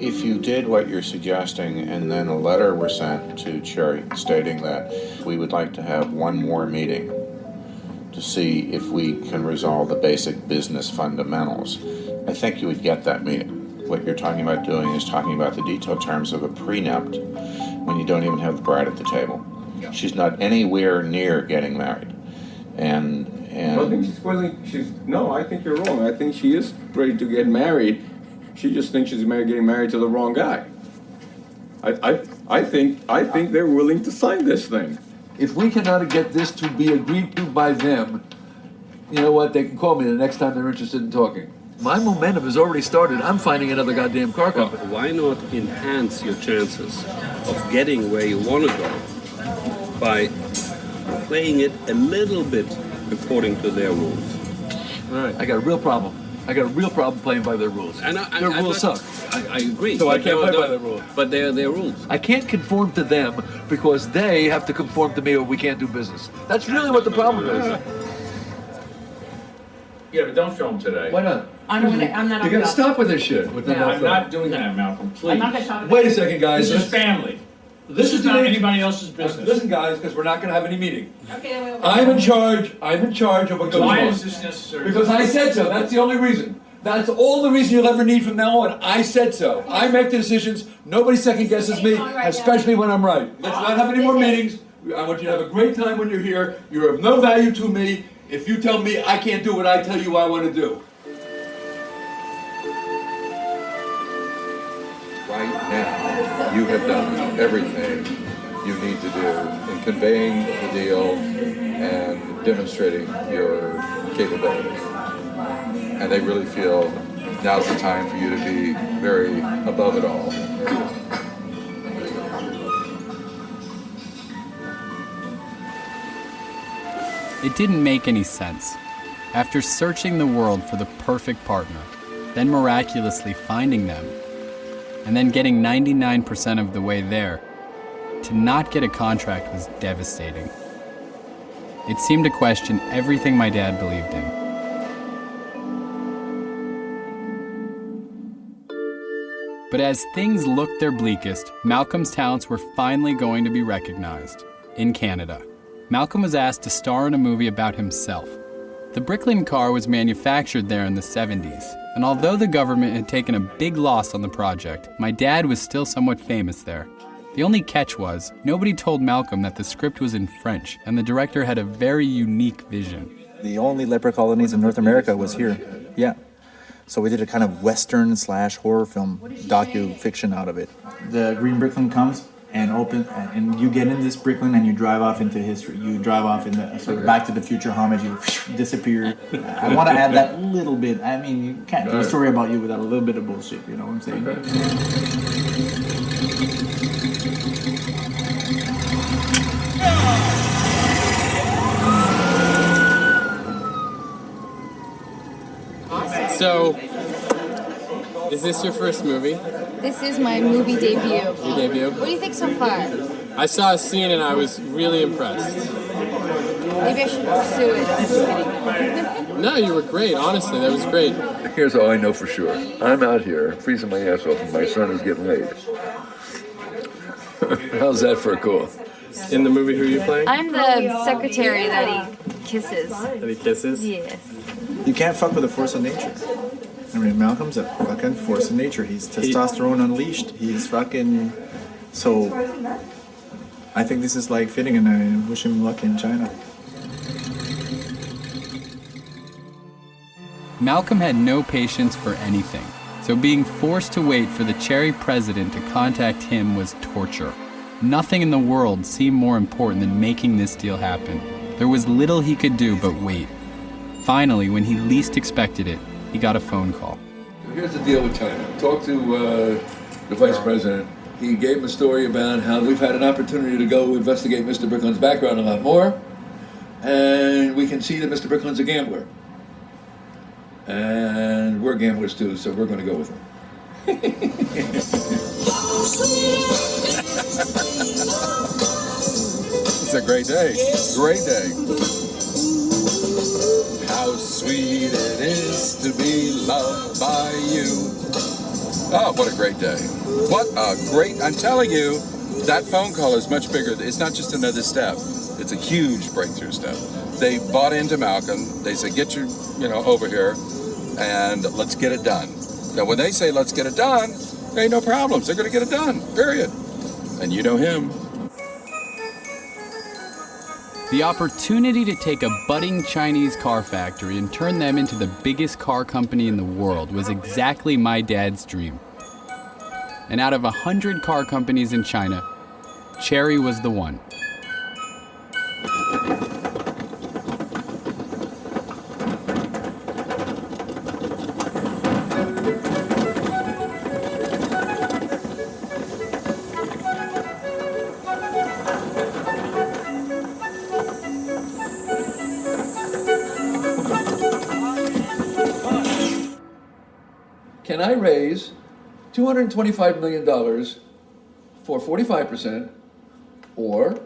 If you did what you're suggesting, and then a letter was sent to Chery stating that we would like to have one more meeting to see if we can resolve the basic business fundamentals, I think you would get that meeting. What you're talking about doing is talking about the detailed terms of a prenup when you don't even have the bride at the table. She's not anywhere near getting married. And I think no, I think you're wrong. I think she is ready to get married. She just thinks she's getting married to the wrong guy. I think they're willing to sign this thing. If we cannot get this to be agreed to by them, you know what, they can call me the next time they're interested in talking. My momentum has already started. I'm finding another goddamn car company. Why not enhance your chances of getting where you want to go by playing it a little bit according to their rules? Right. I got a real problem. I got a real problem playing by their rules. Their rules suck. I agree. So I can't play by their rules. But they're their rules. I can't conform to them because they have to conform to me or we can't do business. That's really what the problem is. Yeah, but don't film today. Why not? I'm not. You gotta stop with this shit. With the no I'm film. not doing that, Malcolm. Please. I'm not gonna talk about Wait a second, guys. This is family. This is not anybody else's business. Listen, guys, because we're not gonna have any meeting. Okay, wait. I'm in charge. I'm in charge of what goes on. Why is this necessary? Because I said so. That's the only reason. That's all the reason you'll ever need from now on. I said so. I make the decisions. Nobody second guesses me, especially when I'm right. Let's not have any more meetings. I want you to have a great time when you're here. You're of no value to me if you tell me I can't do what I tell you I want to do. Right now, you have done everything you need to do in conveying the deal and demonstrating your capabilities. And they really feel now's the time for you to be very above it all. It didn't make any sense. After searching the world for the perfect partner, then miraculously finding them, and then getting 99% of the way there, to not get a contract was devastating. It seemed to question everything my dad believed in. But as things looked their bleakest, Malcolm's talents were finally going to be recognized in Canada. Malcolm was asked to star in a movie about himself. The Bricklin car was manufactured there in the 70s, and although the government had taken a big loss on the project, my dad was still somewhat famous there. The only catch was, nobody told Malcolm that the script was in French, and the director had a very unique vision. The only leper colonies in North America was here. Yeah. So we did a kind of Western/horror film docu-fiction out of it. The green Bricklin comes, and you get in this Bricklin and you drive off into history. You drive off in the sort of Back to the Future homage. You disappear. I want to add that little bit. I mean, you can't do a story about you without a little bit of bullshit. You know what I'm saying? So, is this your first movie? This is my movie debut. Your debut? What do you think so far? I saw a scene and I was really impressed. Maybe I should pursue it. I'm just kidding. No, you were great. Honestly, that was great. Here's all I know for sure. I'm out here freezing my ass off and my son is getting laid. How's that for a call? In the movie, who are you playing? I'm the secretary that he kisses. That he kisses? Yes. You can't fuck with the force of nature. I mean, Malcolm's a fucking force of nature. He's testosterone unleashed. He's fucking... So, I think this is like fitting, and I wish him luck in China. Malcolm had no patience for anything, so being forced to wait for the Chery president to contact him was torture. Nothing in the world seemed more important than making this deal happen. There was little he could do but wait. Finally, when he least expected it, he got a phone call. Here's the deal with China. Talk to the vice president. He gave him a story about how we've had an opportunity to go investigate Mr. Bricklin's background a lot more, and we can see that Mr. Bricklin's a gambler. And we're gamblers too, so we're going to go with him. It's a great day. Great day. How sweet it is to be loved by you. Oh, what a great day. What a great, I'm telling you, that phone call is much bigger. It's not just another step. It's a huge breakthrough step. They bought into Malcolm. They said, get your, over here and let's get it done. Now, when they say, let's get it done, there ain't no problems. They're going to get it done, period. And you know him. The opportunity to take a budding Chinese car factory and turn them into the biggest car company in the world was exactly my dad's dream. And out of 100 car companies in China, Chery was the one. Can I raise $225 million for 45%, or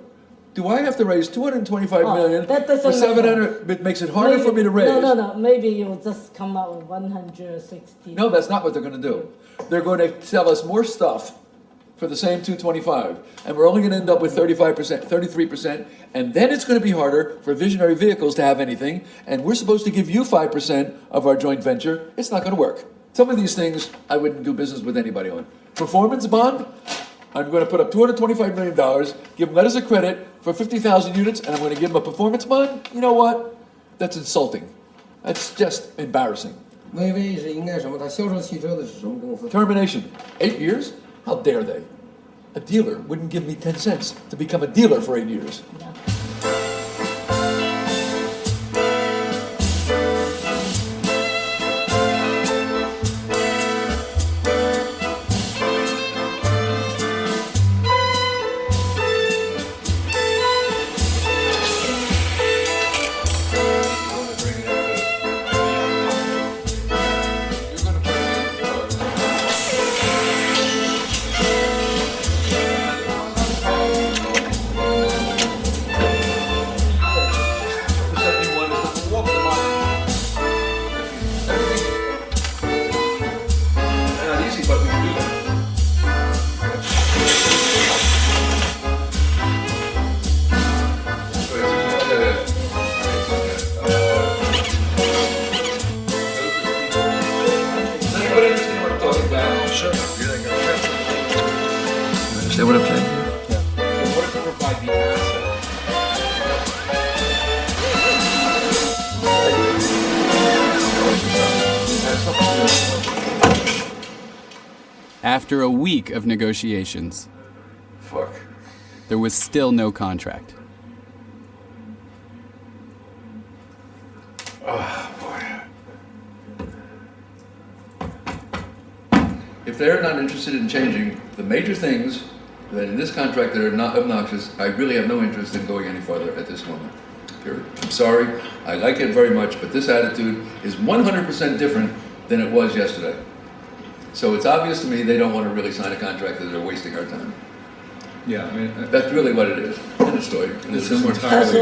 do I have to raise $225 million for 700? It makes it harder for me to raise. No. Maybe you just come out with 160. No, that's not what they're going to do. They're going to sell us more stuff for the same 225, and we're only going to end up with 35%, 33%, and then it's going to be harder for Visionary Vehicles to have anything, and we're supposed to give you 5% of our joint venture. It's not going to work. Some of these things I wouldn't do business with anybody on. Performance bond, I'm going to put up $225 million, give them letters of credit for 50,000 units, and I'm going to give them a performance bond. You know what? That's insulting. That's just embarrassing. Termination. 8 years? How dare they? A dealer wouldn't give me 10 cents to become a dealer for 8 years. Understand what I'm saying? After a week of negotiations, Fuck. there was still no contract. If they're not interested in changing the major things that in this contract that are not obnoxious, I really have no interest in going any further at this moment, period. I'm sorry, I like it very much, but this attitude is 100% different than it was yesterday. So it's obvious to me they don't want to really sign a contract that they're wasting our time. Yeah, I mean... That's really what it is. End of story. This is entirely...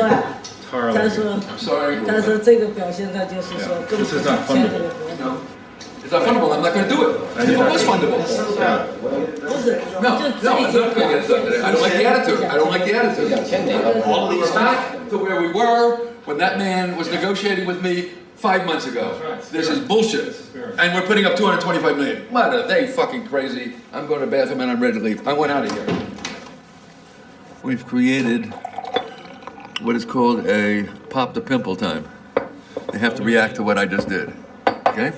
他说 I'm sorry. 他说这个表现他就是说根本不是签这个合同。 It's not fundable, I'm not going to do it. If it was fundable. No, I'm not going to get it done today. I don't like the attitude. I don't like the attitude. We're back to where we were when that man was negotiating with me 5 months ago. This is bullshit. And we're putting up $225 million. What are they fucking crazy? I'm going to the bathroom and I'm ready to leave. I want out of here. We've created what is called a pop the pimple time. They have to react to what I just did. Okay?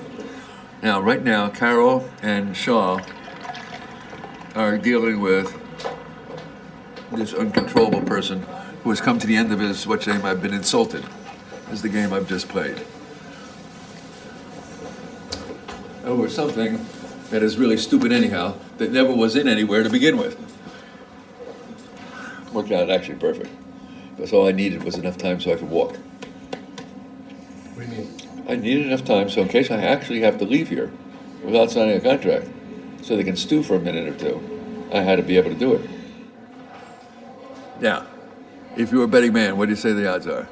Now, right now, Carol and Shaw are dealing with this uncontrollable person who has come to the end of his, what's name, I've been insulted, is the game I've just played. Over something that is really stupid anyhow, that never was in anywhere to begin with. Worked out actually perfect. Because all I needed was enough time so I could walk. What do you mean? I needed enough time so in case I actually have to leave here without signing a contract, so they can stew for a minute or two, I had to be able to do it. Now, if you were a betting man, what do you say the odds are?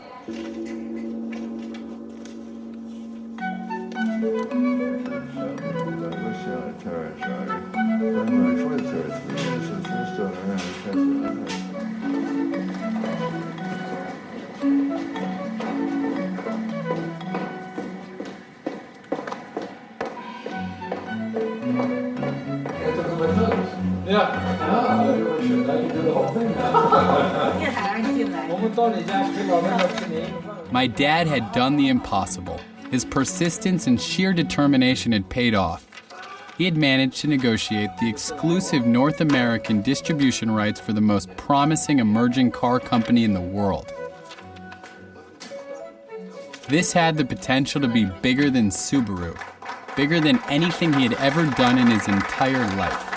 My dad had done the impossible. His persistence and sheer determination had paid off. He had managed to negotiate the exclusive North American distribution rights for the most promising emerging car company in the world. This had the potential to be bigger than Subaru, bigger than anything he had ever done in his entire life.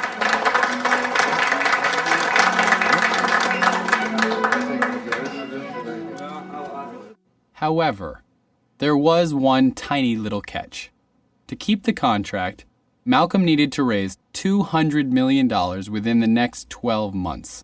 However, there was one tiny little catch. To keep the contract, Malcolm needed to raise $200 million within the next 12 months.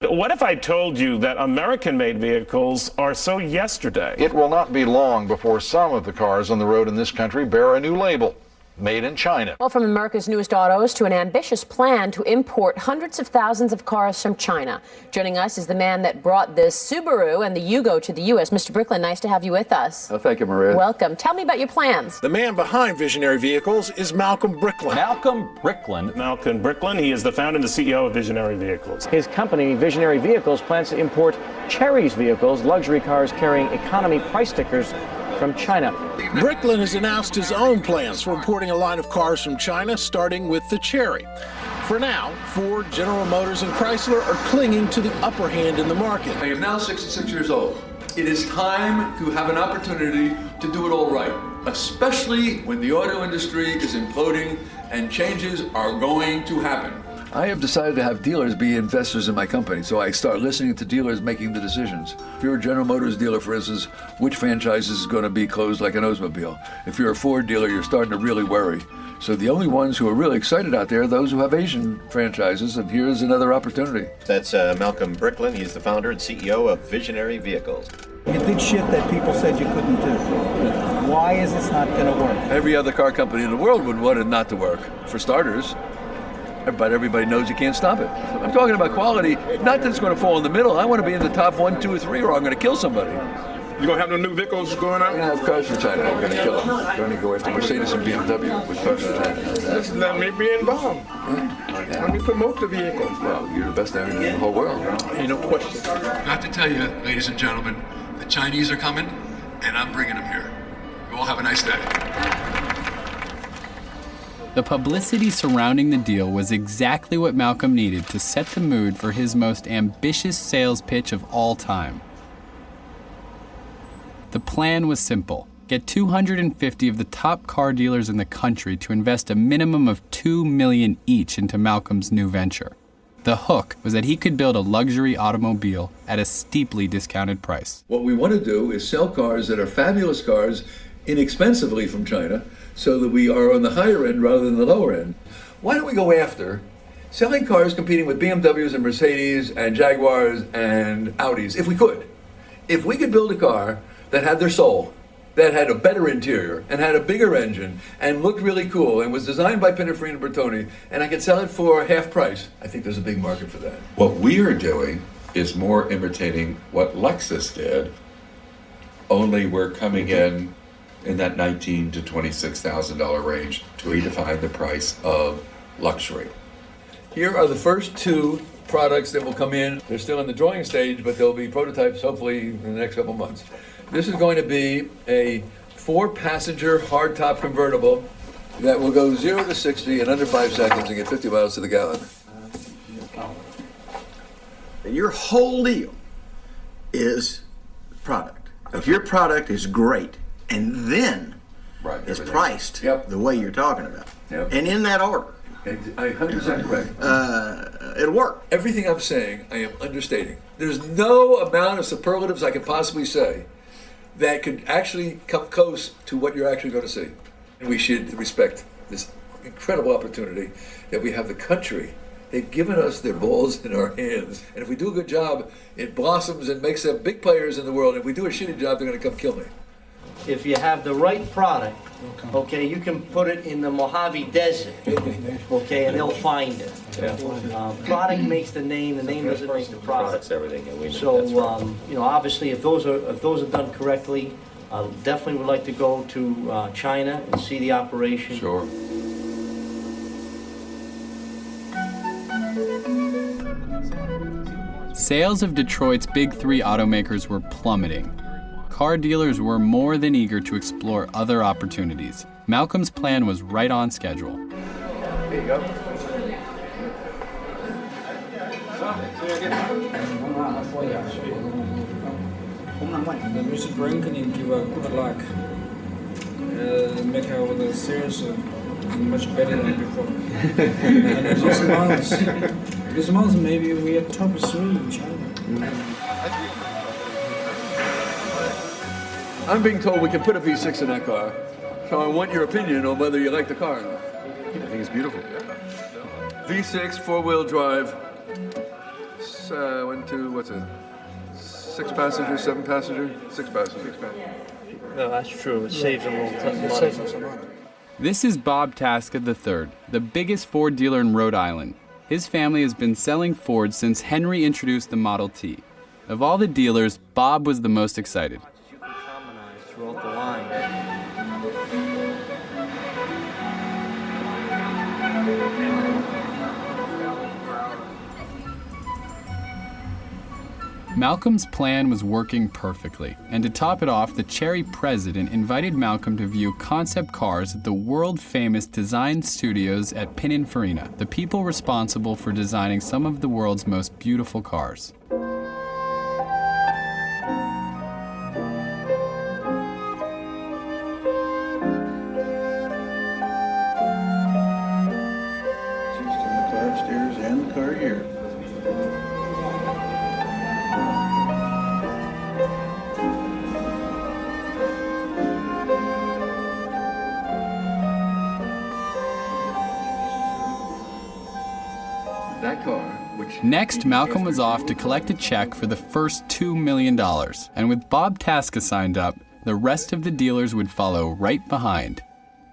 What if I told you that American-made vehicles are so yesterday? It will not be long before some of the cars on the road in this country bear a new label. Made in China. Well, from America's newest autos to an ambitious plan to import hundreds of thousands of cars from China. Joining us is the man that brought this Subaru and the Yugo to the U.S. Mr. Bricklin, nice to have you with us. Oh, thank you, Maria. Welcome. Tell me about your plans. The man behind Visionary Vehicles is Malcolm Bricklin. Malcolm Bricklin, he is the founder and the CEO of Visionary Vehicles. His company, Visionary Vehicles, plans to import Chery's vehicles, luxury cars carrying economy price stickers from China. Bricklin has announced his own plans for importing a line of cars from China, starting with the Chery. For now, Ford, General Motors, and Chrysler are clinging to the upper hand in the market. I am now 66 years old. It is time to have an opportunity to do it all right, especially when the auto industry is imploding and changes are going to happen. I have decided to have dealers be investors in my company, so I start listening to dealers making the decisions. If you're a General Motors dealer, for instance, which franchise is going to be closed like an Oldsmobile? If you're a Ford dealer, you're starting to really worry. So the only ones who are really excited out there are those who have Asian franchises, and here's another opportunity. That's Malcolm Bricklin. He's the founder and CEO of Visionary Vehicles. You did shit that people said you couldn't do. Why is this not going to work? Every other car company in the world would want it not to work, for starters. But everybody knows you can't stop it. I'm talking about quality, not that it's going to fall in the middle. I want to be in the top 1, 2, or 3, or I'm going to kill somebody. You going to have no new vehicles going out? We're going to have cars from China. I'm going to kill them. I'm going to go after Mercedes and BMW with cars from China. Just let me be involved. Let me promote the vehicle. Well, you're the best thing in the whole world. Ain't no question. I have to tell you, ladies and gentlemen, the Chinese are coming, and I'm bringing them here. You all have a nice day. The publicity surrounding the deal was exactly what Malcolm needed to set the mood for his most ambitious sales pitch of all time. The plan was simple. Get 250 of the top car dealers in the country to invest a minimum of $2 million each into Malcolm's new venture. The hook was that he could build a luxury automobile at a steeply discounted price. What we want to do is sell cars that are fabulous cars inexpensively from China so that we are on the higher end rather than the lower end. Why don't we go after selling cars competing with BMWs and Mercedes and Jaguars and Audis, if we could? If we could build a car that had their soul, that had a better interior and had a bigger engine and looked really cool and was designed by Pininfarina Bertoni, and I could sell it for half price, I think there's a big market for that. What we are doing is more imitating what Lexus did, only we're coming in that $19,000 to $26,000 range to redefine the price of luxury. Here are the first two products that will come in. They're still in the drawing stage, but they'll be prototypes hopefully in the next couple months. This is going to be a 4-passenger hardtop convertible that will go 0 to 60 in under 5 seconds and get 50 miles to the gallon. Your whole deal is product. If your product is great and then is priced the way you're talking about, and in that order, 100% correct. It'll work. Everything I'm saying, I am understating. There's no amount of superlatives I could possibly say that could actually come close to what you're actually going to see. And we should respect this incredible opportunity that we have the country. They've given us their balls in our hands. And if we do a good job, it blossoms and makes them big players in the world. If we do a shitty job, they're going to come kill me. If you have the right product, okay, you can put it in the Mojave Desert, okay, and they'll find it. Product makes the name doesn't make the product. So, you know, obviously, if those are done correctly, definitely would like to go to China and see the operation. Sure. Sales of Detroit's big three automakers were plummeting. Car dealers were more than eager to explore other opportunities. Malcolm's plan was right on schedule. Here you go. The music Bricklin give a good luck. Make our sales much better than before. And this month maybe we are top 3 in China. I'm being told we can put a V6 in that car, so I want your opinion on whether you like the car or not. I think it's beautiful. V6, 4-wheel drive, 6 passenger, 7 passenger, 6 passenger. No, that's true. It saves them a lot. This is Bob Tasca III, the biggest Ford dealer in Rhode Island. His family has been selling Ford since Henry introduced the Model T. Of all the dealers, Bob was the most excited. Throughout the line. Malcolm's plan was working perfectly, and to top it off, the Chery president invited Malcolm to view concept cars at the world-famous design studios at Pininfarina, the people responsible for designing some of the world's most beautiful cars. Upstairs and the car here. That car, which... Next, Malcolm was off to collect a check for the first $2 million. And with Bob Tasca signed up, the rest of the dealers would follow right behind.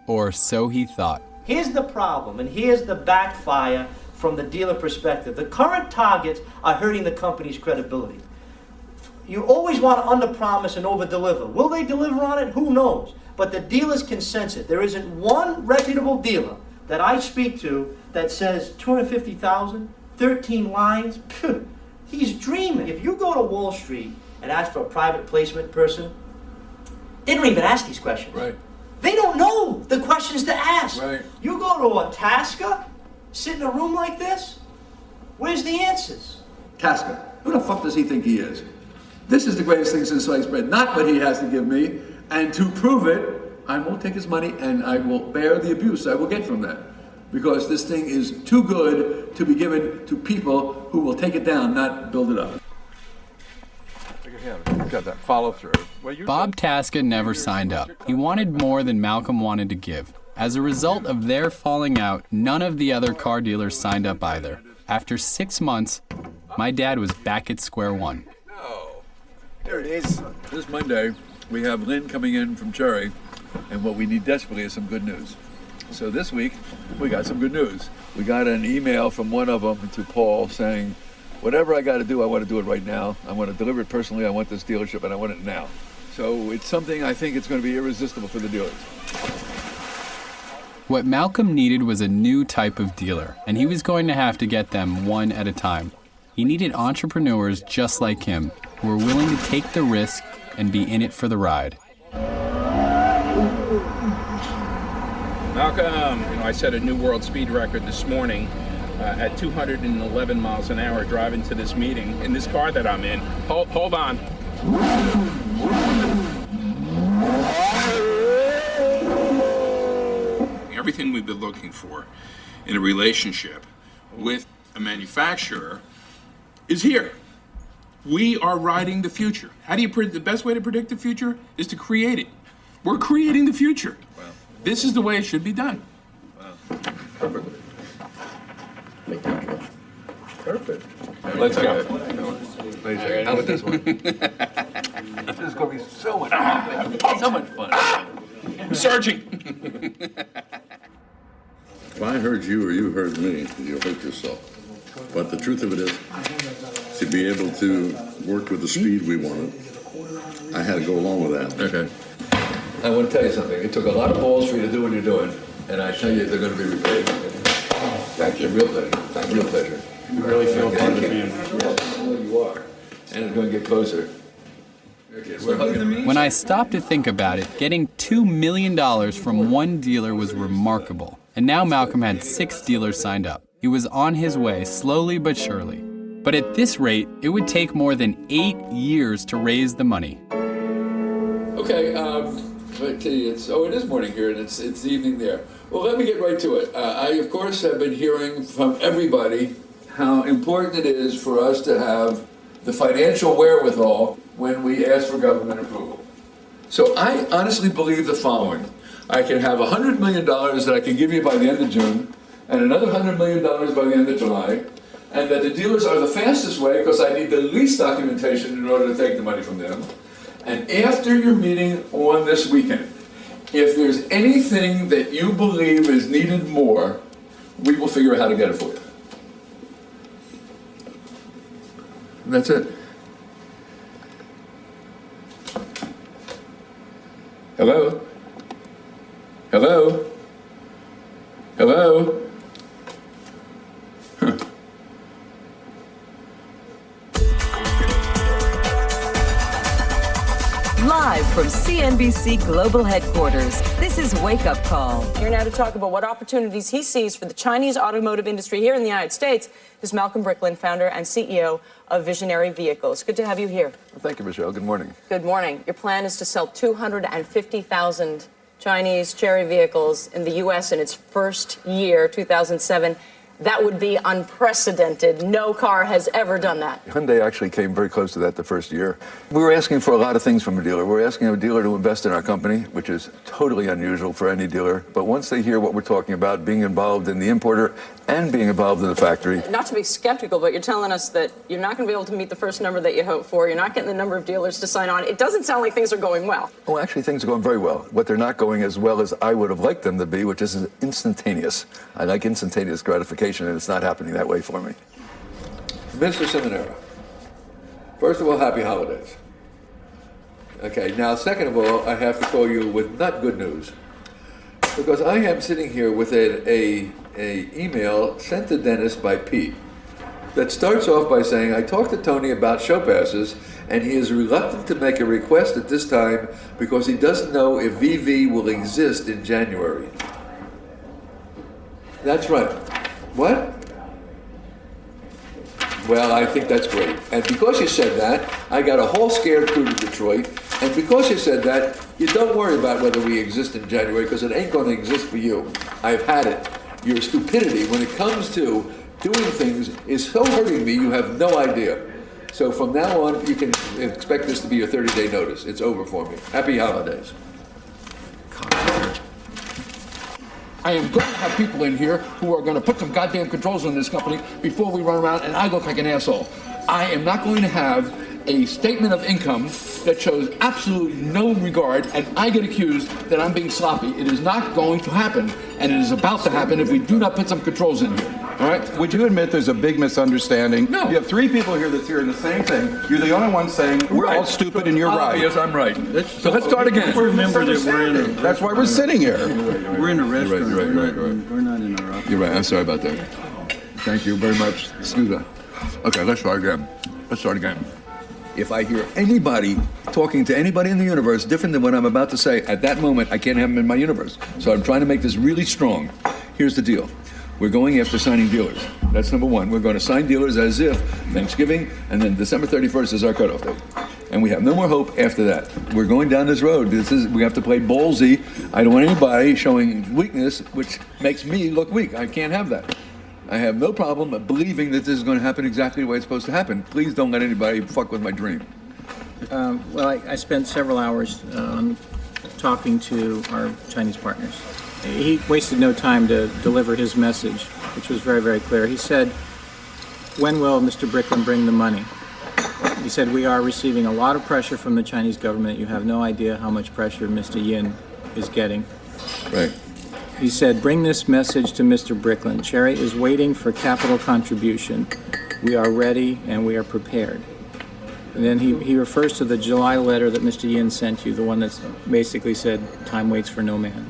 Or so he thought. Here's the problem, and here's the backfire from the dealer perspective. The current targets are hurting the company's credibility. You always want to under-promise and over-deliver. Will they deliver on it? Who knows? But the dealers can sense it. There isn't one reputable dealer that I speak to that says 250,000, 13 lines. Phew, he's dreaming. If you go to Wall Street and ask for a private placement person, they don't even ask these questions. Right. They don't know the questions to ask. Right. You go to a Tasca, sit in a room like this, where's the answers? Tasca. Who the fuck does he think he is? This is the greatest thing since sliced bread, not what he has to give me. And to prove it, I won't take his money and I will bear the abuse I will get from that. Because this thing is too good to be given to people who will take it down, not build it up. Got that follow through. Bob Tasca never signed up. He wanted more than Malcolm wanted to give. As a result of their falling out, none of the other car dealers signed up either. After 6 months, my dad was back at square one. There it is. This Monday, we have Lynn coming in from Chery, and what we need desperately is some good news. So this week, we got some good news. We got an email from one of them to Paul saying, whatever I got to do, I want to do it right now. I want to deliver it personally. I want this dealership, and I want it now. So it's something I think it's going to be irresistible for the dealers. What Malcolm needed was a new type of dealer, and he was going to have to get them one at a time. He needed entrepreneurs just like him, who were willing to take the risk and be in it for the ride. Malcolm, I set a new world speed record this morning at 211 miles an hour driving to this meeting in this car that I'm in. Hold on. Everything we've been looking for in a relationship with a manufacturer is here. We are riding the future. How do you the best way to predict the future is to create it. We're creating the future. Wow. This is the way it should be done. Wow. Perfect. Perfect. Let's go. How about this one? This is going to be so much fun. So much fun. Searching. If I heard you or you heard me, you'll hurt yourself. But the truth of it is, to be able to work with the speed we wanted, I had to go along with that. Okay. I want to tell you something. It took a lot of balls for you to do what you're doing, and I tell you, they're going to be repaid. Thank you. Real pleasure. Thank you. Real pleasure. You really feel part of the family. Yes, you are. And it's going to get closer. When I stopped to think about it, getting $2 million from one dealer was remarkable. And now Malcolm had 6 dealers signed up. He was on his way, slowly but surely. But at this rate, it would take more than 8 years to raise the money. Okay, I tell you, it is morning here, and it's evening there. Well, let me get right to it. I, of course, have been hearing from everybody how important it is for us to have the financial wherewithal when we ask for government approval. So I honestly believe the following. I can have $100 million that I can give you by the end of June, and another $100 million by the end of July, and that the dealers are the fastest way because I need the least documentation in order to take the money from them. And after your meeting on this weekend, if there's anything that you believe is needed more, we will figure out how to get it for you. And that's it. Hello? Hello? Hello? Huh. Live from CNBC Global Headquarters, this is Wake Up Call. Here now to talk about what opportunities he sees for the Chinese automotive industry here in the United States is Malcolm Bricklin, founder and CEO of Visionary Vehicles. Good to have you here. Well, thank you, Michelle. Good morning. Good morning. Your plan is to sell 250,000 Chinese Chery vehicles in the U.S. in its first year, 2007. That would be unprecedented. No car has ever done that. Hyundai actually came very close to that the first year. We were asking for a lot of things from a dealer. We're asking a dealer to invest in our company, which is totally unusual for any dealer. But once they hear what we're talking about, being involved in the importer and being involved in the factory. Not to be skeptical, but you're telling us that you're not going to be able to meet the first number that you hope for. You're not getting the number of dealers to sign on. It doesn't sound like things are going well. Oh, actually, things are going very well. What they're not going as well as I would have liked them to be, which is instantaneous. I like instantaneous gratification, and it's not happening that way for me. Mr. Seminara, first of all, happy holidays. Okay, now, second of all, I have to call you with not good news, because I am sitting here with a email sent to Dennis by Pete. that starts off by saying, I talked to Tony about show passes, and he is reluctant to make a request at this time because he doesn't know if VV will exist in January. That's right. What? Well, I think that's great. And because you said that, I got a whole scared crew to Detroit. And because you said that, you don't worry about whether we exist in January, because it ain't going to exist for you. I've had it. Your stupidity when it comes to doing things is so hurting me, you have no idea. So from now on, you can expect this to be your 30-day notice. It's over for me. Happy holidays. I am going to have people in here who are going to put some goddamn controls on this company before we run around and I look like an asshole. I am not going to have a statement of income that shows absolutely no regard and I get accused that I'm being sloppy. It is not going to happen, and it is about to happen if we do not put some controls in here. All right? Would you admit there's a big misunderstanding? No. You have three people here that's hearing the same thing. You're the only one saying we're all stupid and you're right. Yes, I'm right. So let's start again. Remember that we're in a, that's why we're sitting here. We're in a restaurant. You're right. We're not in our office. You're right. I'm sorry about that. Thank you very much, Scooter. Okay, let's start again. If I hear anybody talking to anybody in the universe different than what I'm about to say, at that moment, I can't have them in my universe. So I'm trying to make this really strong. Here's the deal. We're going after signing dealers. That's number one. We're going to sign dealers as if Thanksgiving and then December 31st is our cutoff date. And we have no more hope after that. We're going down this road. We have to play ballsy. I don't want anybody showing weakness, which makes me look weak. I can't have that. I have no problem believing that this is going to happen exactly the way it's supposed to happen. Please don't let anybody fuck with my dream. Well, I spent several hours talking to our Chinese partners. He wasted no time to deliver his message, which was very, very clear. He said, when will Mr. Bricklin bring the money? He said, we are receiving a lot of pressure from the Chinese government. You have no idea how much pressure Mr. Yin is getting. Right. He said, bring this message to Mr. Bricklin. Chery is waiting for capital contribution. We are ready and we are prepared. And then he refers to the July letter that Mr. Yin sent you, the one that basically said, time waits for no man.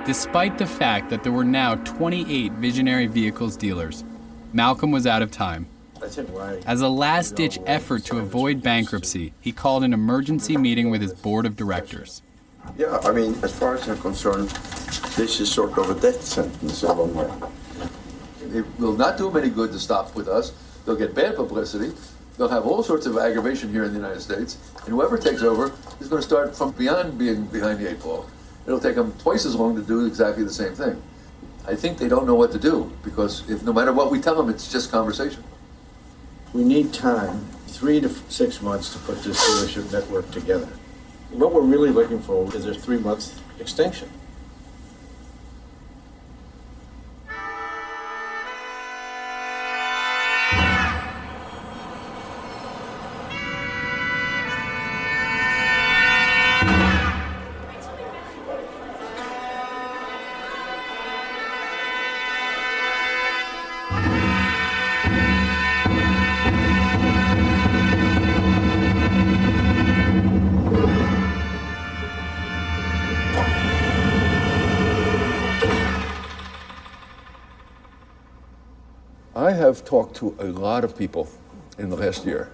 Despite the fact that there were now 28 Visionary Vehicles dealers, Malcolm was out of time. As a last-ditch effort to avoid bankruptcy, he called an emergency meeting with his board of directors. Yeah, I mean, as far as I'm concerned, this is sort of a death sentence in one way. It will not do them any good to stop with us. They'll get bad publicity. They'll have all sorts of aggravation here in the United States. And whoever takes over is going to start from beyond being behind the eight ball. It'll take them twice as long to do exactly the same thing. I think they don't know what to do, because if no matter what we tell them, it's just conversation. We need time, 3 to 6 months, to put this dealership network together. What we're really looking for is a 3-month extension. I have talked to a lot of people in the last year,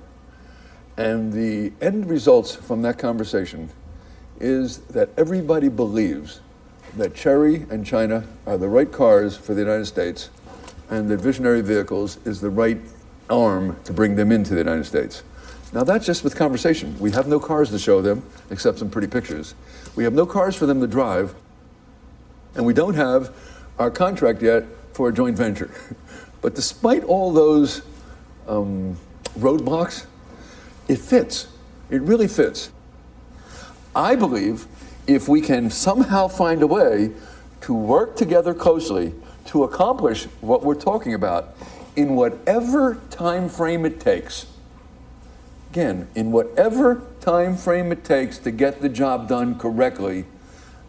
and the end results from that conversation is that everybody believes that Chery and China are the right cars for the United States, and that Visionary Vehicles is the right arm to bring them into the United States. Now that's just with conversation. We have no cars to show them, except some pretty pictures. We have no cars for them to drive, and we don't have our contract yet for a joint venture. But despite all those roadblocks, it fits. It really fits. I believe if we can somehow find a way to work together closely to accomplish what we're talking about in whatever time frame it takes, again, in whatever time frame it takes to get the job done correctly,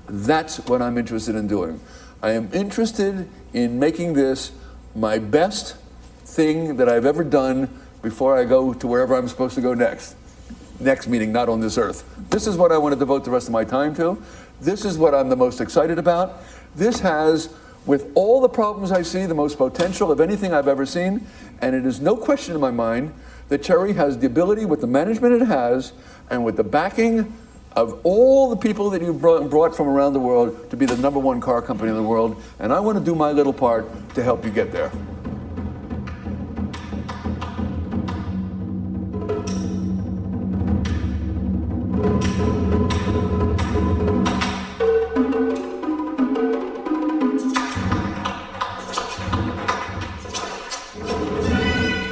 that's what I'm interested in doing. I am interested in making this my best thing that I've ever done before I go to wherever I'm supposed to go next. Next meaning not on this earth. This is what I want to devote the rest of my time to. This is what I'm the most excited about. This has with all the problems I see, the most potential of anything I've ever seen, and it is no question in my mind that Chery has the ability, with the management it has, and with the backing of all the people that you've brought from around the world, to be the #1 car company in the world, and I want to do my little part to help you get there.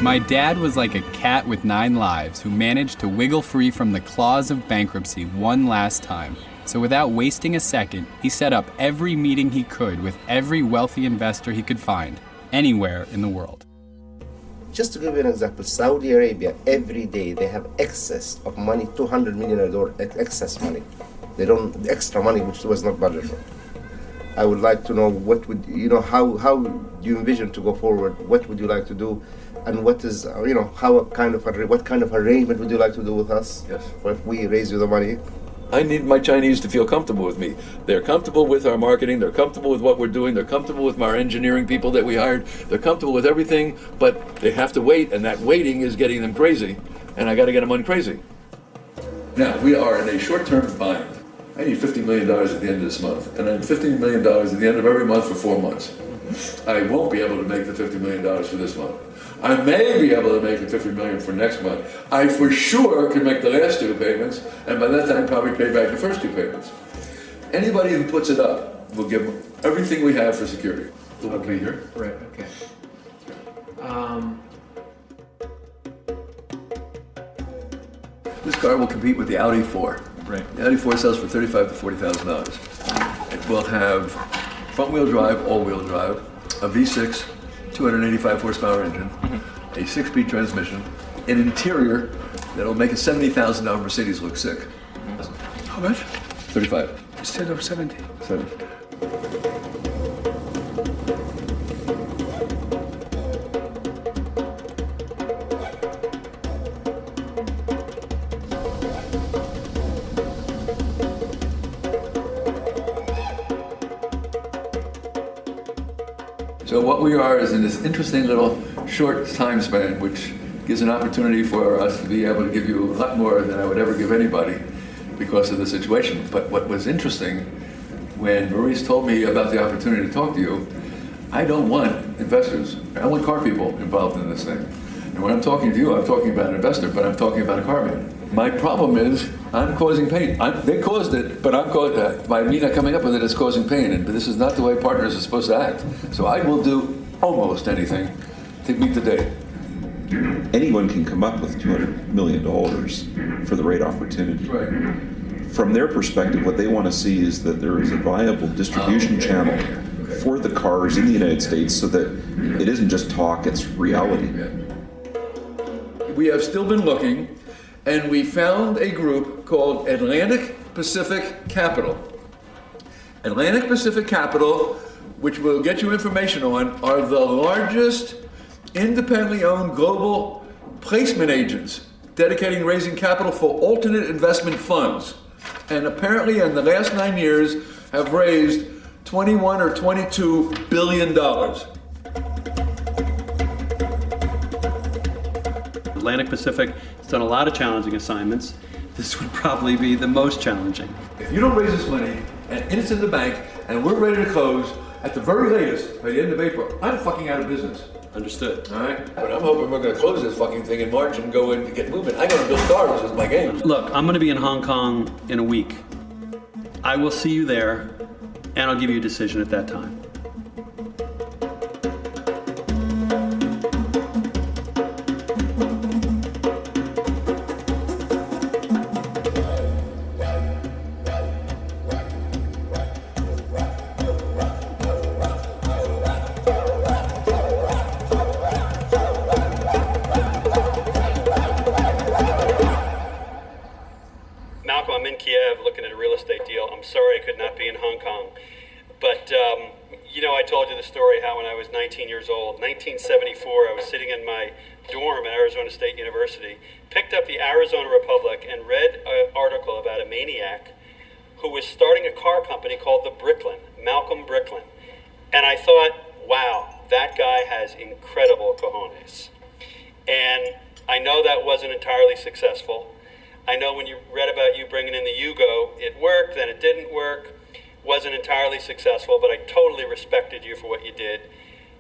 My dad was like a cat with 9 lives who managed to wiggle free from the claws of bankruptcy one last time. So without wasting a second, he set up every meeting he could with every wealthy investor he could find, anywhere in the world. Just to give you an example, Saudi Arabia, every day they have excess of money, $200 million excess money. They don't, extra money which was not budgeted. I would like to know what would, how do you envision to go forward? What would you like to do? And what is, what kind of arrangement would you like to do with us? Yes. If we raise you the money? I need my Chinese to feel comfortable with me. They're comfortable with our marketing, they're comfortable with what we're doing, they're comfortable with our engineering people that we hired, they're comfortable with everything, but they have to wait, and that waiting is getting them crazy, and I gotta get them uncrazy. Now, we are in a short-term bind. I need $50 million at the end of this month, and I need $15 million at the end of every month for 4 months. I won't be able to make the $50 million for this month. I may be able to make the $50 million for next month. I for sure can make the last 2 payments, and by that time probably pay back the first 2 payments. Anybody who puts it up will give everything we have for security. We'll be here. Right, okay. This car will compete with the Audi 4. Right. The Audi 4 sells for $35,000 to $40,000. It will have front-wheel drive, all-wheel drive, a V6, 285 horsepower engine, a 6-speed transmission, an interior that'll make a $70,000 Mercedes look sick. How much? 35. Instead of 70. 70. So what we are is in this interesting little short time span, which gives an opportunity for us to be able to give you a lot more than I would ever give anybody because of the situation. But what was interesting, when Maurice told me about the opportunity to talk to you, I don't want investors, I want car people involved in this thing. And when I'm talking to you, I'm talking about an investor, but I'm talking about a car man. My problem is, I'm causing pain. They caused it, but by me not coming up with it, it's causing pain. And this is not the way partners are supposed to act. So I will do almost anything to meet the day. Anyone can come up with $200 million for the right opportunity. Right. From their perspective, what they want to see is that there is a viable distribution channel for the cars in the United States so that it isn't just talk, it's reality. We have still been looking, and we found a group called Atlantic Pacific Capital. Atlantic Pacific Capital, which we'll get you information on, are the largest independently owned global placement agents dedicating raising capital for alternate investment funds. And apparently in the last 9 years have raised $21 or $22 billion. Atlantic Pacific has done a lot of challenging assignments. This would probably be the most challenging. If you don't raise this money and it's in the bank and we're ready to close at the very latest by the end of April, I'm fucking out of business. Understood. All right? But I'm hoping we're going to close this fucking thing in March and go in and get moving. I got to build cars, is my game. Look, I'm going to be in Hong Kong in a week. I will see you there, and I'll give you a decision at that time. Looking at a real estate deal. I'm sorry I could not be in Hong Kong. But, I told you the story how when I was 19 years old, 1974, I was sitting in my dorm at Arizona State University, picked up the Arizona Republic and read an article about a maniac who was starting a car company called the Bricklin, Malcolm Bricklin. And I thought, wow, that guy has incredible cojones. And I know that wasn't entirely successful. I know when you read about you bringing in the Yugo, it worked, then it didn't work, wasn't entirely successful, but I totally respected you for what you did.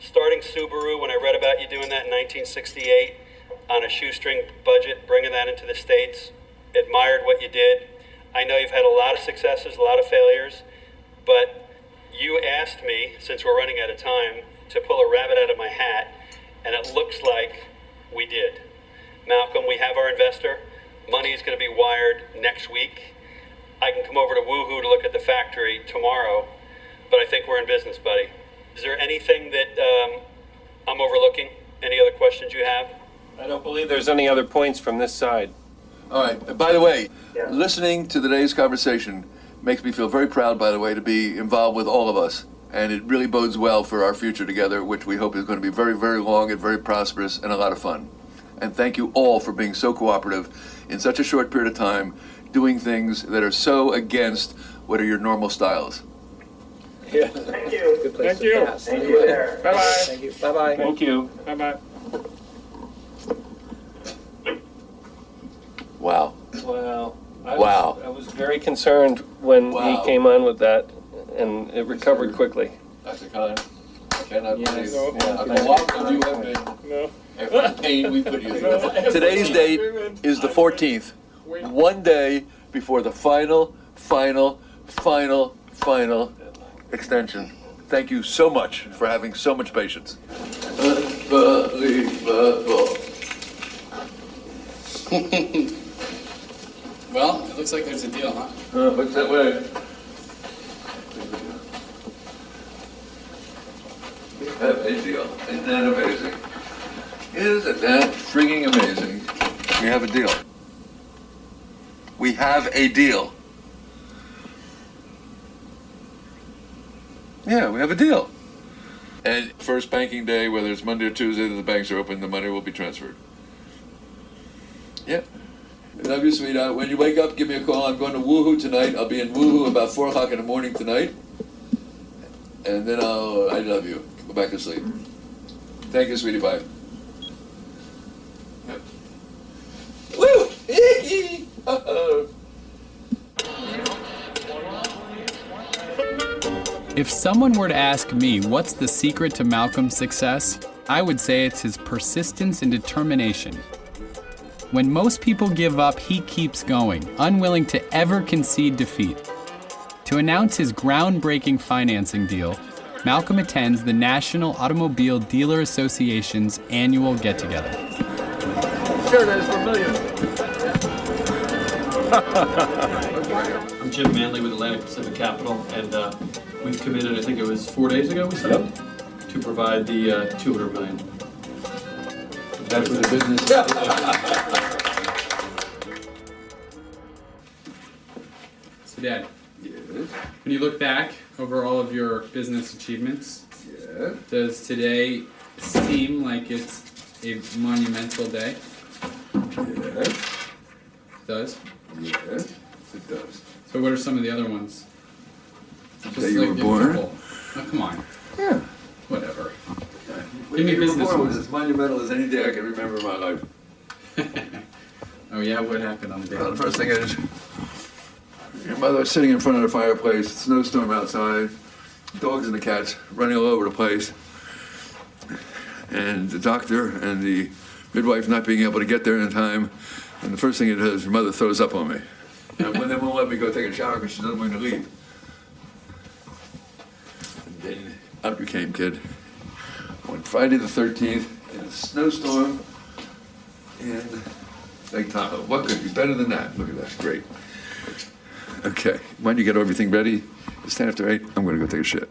Starting Subaru, when I read about you doing that in 1968 on a shoestring budget, bringing that into the States, admired what you did. I know you've had a lot of successes, a lot of failures, but you asked me, since we're running out of time, to pull a rabbit out of my hat, and it looks like we did. Malcolm, we have our investor. Money is going to be wired next week. I can come over to Woohoo to look at the factory tomorrow, but I think we're in business, buddy. Is there anything that I'm overlooking? Any other questions you have? I don't believe there's any other points from this side. All right. By the way, listening to today's conversation makes me feel very proud, by the way, to be involved with all of us. And it really bodes well for our future together, which we hope is going to be very, very long and very prosperous and a lot of fun. And thank you all for being so cooperative in such a short period of time, doing things that are so against what are your normal styles. Yeah. Thank you. Good place to pass. Thank you there. Bye-bye. Thank you. Bye-bye. Thank you. Bye-bye. Wow. Well, I was very concerned when he came on with that, and it recovered quickly. Dr. Khan, I cannot believe No. how cooperative you have been. No. After the pain we put you through. Today's date is the 14th, one day before the final extension. Thank you so much for having so much patience. Unbelievable. Well, it looks like there's a deal, huh? Looks that way. We have a deal. Isn't that amazing? Isn't that freaking amazing? We have a deal. We have a deal. Yeah, we have a deal. And first banking day, whether it's Monday or Tuesday that the banks are open, the money will be transferred. Yep. Love you, sweetheart. When you wake up, give me a call. I'm going to Woohoo tonight. I'll be in Woohoo about 4 o'clock in the morning tonight. And then I love you. Go back to sleep. Thank you, sweetie. Bye. Yep. Woo! If someone were to ask me what's the secret to Malcolm's success, I would say it's his persistence and determination. When most people give up, he keeps going, unwilling to ever concede defeat. To announce his groundbreaking financing deal, Malcolm attends the National Automobile Dealer Association's annual get-together. Sure, that is for millions. I'm Jim Manley with Atlantic Pacific Capital, and we've committed, I think it was 4 days ago, we said, to provide the $200 million. That's for the business. So, Dad, when you look back over all of your business achievements, does today seem like it's a monumental day? Yes. Does? Yes, it does. So what are some of the other ones? The day you were born? Oh, come on. Yeah. Whatever. Give me business. Was as monumental as any day I can remember in my life. Oh yeah, what happened on the day? Well, the first thing is, your mother was sitting in front of the fireplace, snowstorm outside, dogs and the cats running all over the place, and the doctor and the midwife not being able to get there in time, and the first thing it does, your mother throws up on me. And when they won't let me go take a shower because she doesn't want me to leave. And then out you came, kid. On Friday the 13th, in a snowstorm in Lake Tahoe. What could be better than that? Look at that, great. Okay, when you get everything ready, it's 10 after 8, I'm gonna go take a shit.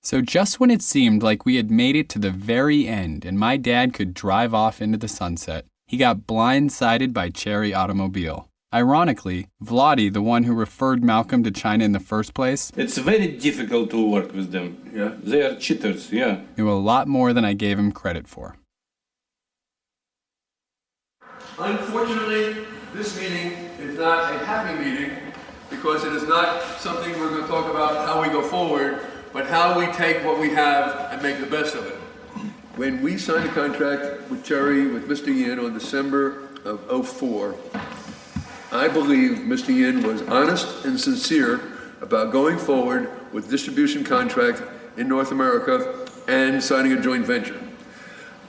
So just when it seemed like we had made it to the very end and my dad could drive off into the sunset, he got blindsided by Chery Automobile. Ironically, Vladi, the one who referred Malcolm to China in the first place, it's very difficult to work with them. Yeah. They are cheaters, yeah. knew a lot more than I gave him credit for. Unfortunately, this meeting is not a happy meeting because it is not something we're going to talk about how we go forward, but how we take what we have and make the best of it. When we signed a contract with Chery, with Mr. Yin on December of '04, I believe Mr. Yin was honest and sincere about going forward with distribution contract in North America and signing a joint venture.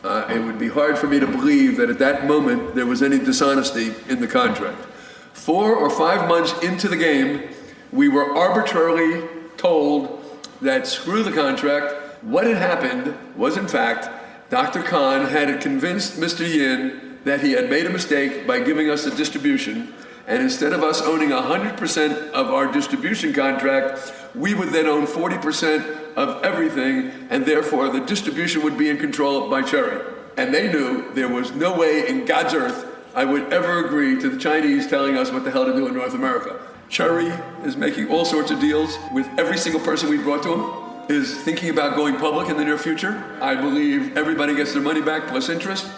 It would be hard for me to believe that at that moment there was any dishonesty in the contract. 4 or 5 months into the game, we were arbitrarily told that screw the contract. What had happened was, in fact, Dr. Khan had convinced Mr. Yin that he had made a mistake by giving us the distribution, and instead of us owning 100% of our distribution contract, we would then own 40% of everything, and therefore the distribution would be in control by Chery. And they knew there was no way in God's earth I would ever agree to the Chinese telling us what the hell to do in North America. Chery is making all sorts of deals with every single person we brought to him, is thinking about going public in the near future. I believe everybody gets their money back plus interest,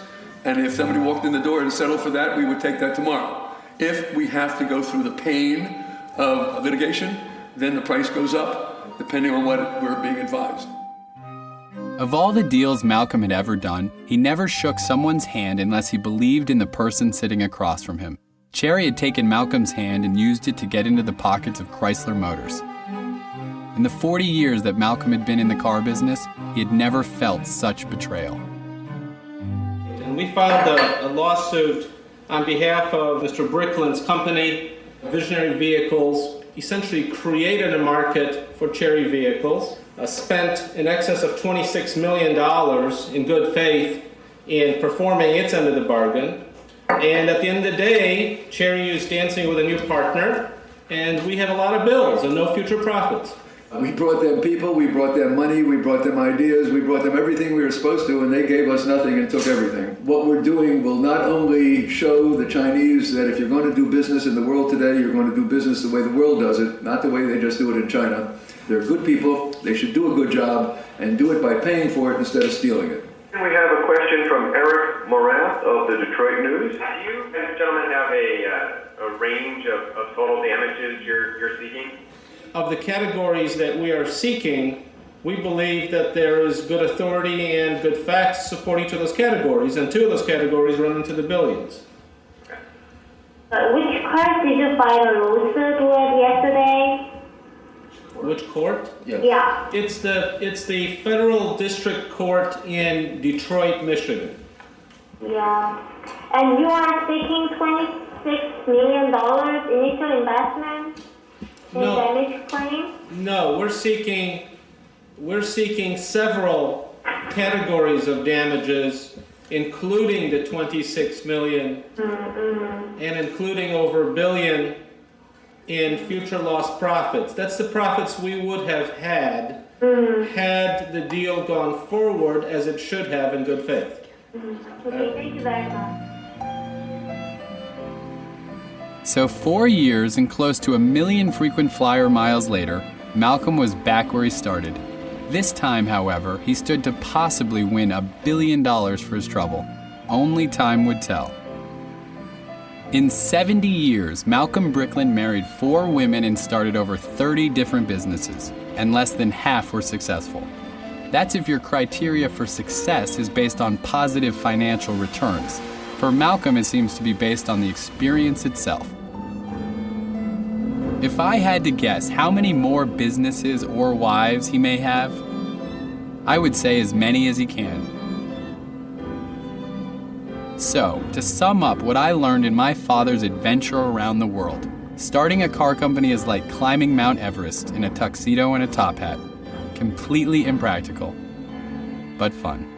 and if somebody walked in the door and settled for that, we would take that tomorrow. If we have to go through the pain of litigation, then the price goes up, depending on what we're being advised. Of all the deals Malcolm had ever done, he never shook someone's hand unless he believed in the person sitting across from him. Chery had taken Malcolm's hand and used it to get into the pockets of Chrysler Motors. In the 40 years that Malcolm had been in the car business, he had never felt such betrayal. And we filed a lawsuit on behalf of Mr. Bricklin's company, Visionary Vehicles, essentially created a market for Chery vehicles, spent in excess of $26 million in good faith in performing its end of the bargain. And at the end of the day, Chery is dancing with a new partner, and we have a lot of bills and no future profits. We brought them people, we brought them money, we brought them ideas, we brought them everything we were supposed to, and they gave us nothing and took everything. What we're doing will not only show the Chinese that if you're going to do business in the world today, you're going to do business the way the world does it, not the way they just do it in China. They're good people, they should do a good job, and do it by paying for it instead of stealing it. We have a question from Eric Morath of the Detroit News. Do you gentlemen have a range of total damages you're seeking? Of the categories that we are seeking, we believe that there is good authority and good facts to support each of those categories, and 2 of those categories run into the billions. Which court did you file a lawsuit with yesterday? Which court? Yes. Yeah. It's the Federal District Court in Detroit, Michigan. Yeah. And you are seeking $26 million initial investment? Damage claim? No, we're seeking several categories of damages, including the $26 million, and including over $1 billion in future lost profits. That's the profits we would have had had the deal gone forward as it should have in good faith. Okay, thank you very much. So 4 years and close to 1 million frequent flyer miles later, Malcolm was back where he started. This time, however, he stood to possibly win $1 billion for his trouble. Only time would tell. In 70 years, Malcolm Bricklin married 4 women and started over 30 different businesses, and less than half were successful. That's if your criteria for success is based on positive financial returns. For Malcolm, it seems to be based on the experience itself. If I had to guess how many more businesses or wives he may have, I would say as many as he can. So, to sum up what I learned in my father's adventure around the world, starting a car company is like climbing Mount Everest in a tuxedo and a top hat. Completely impractical, but fun.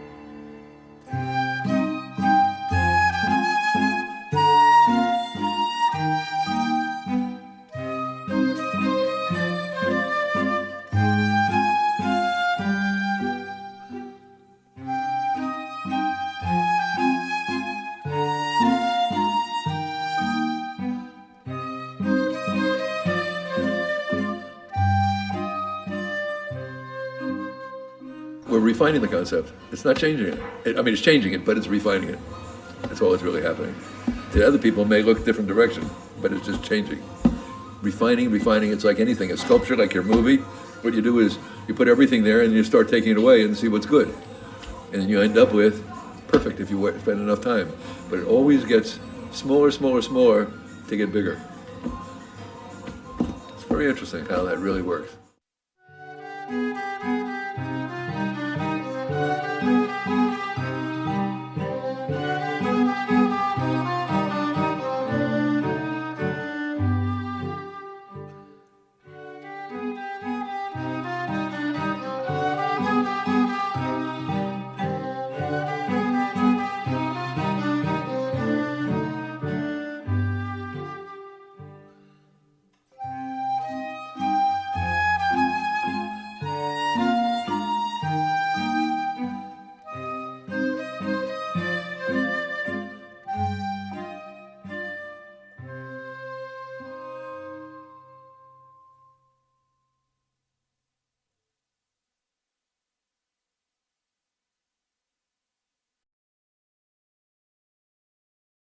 We're refining the concept. It's not changing it. It's changing it, but it's refining it. That's all that's really happening. The other people may look a different direction, but it's just changing. refining. It's like anything, a sculpture, like your movie. What you do is you put everything there and you start taking it away and see what's good. And then you end up with perfect if you spend enough time. But it always gets smaller to get bigger. It's very interesting how that really works.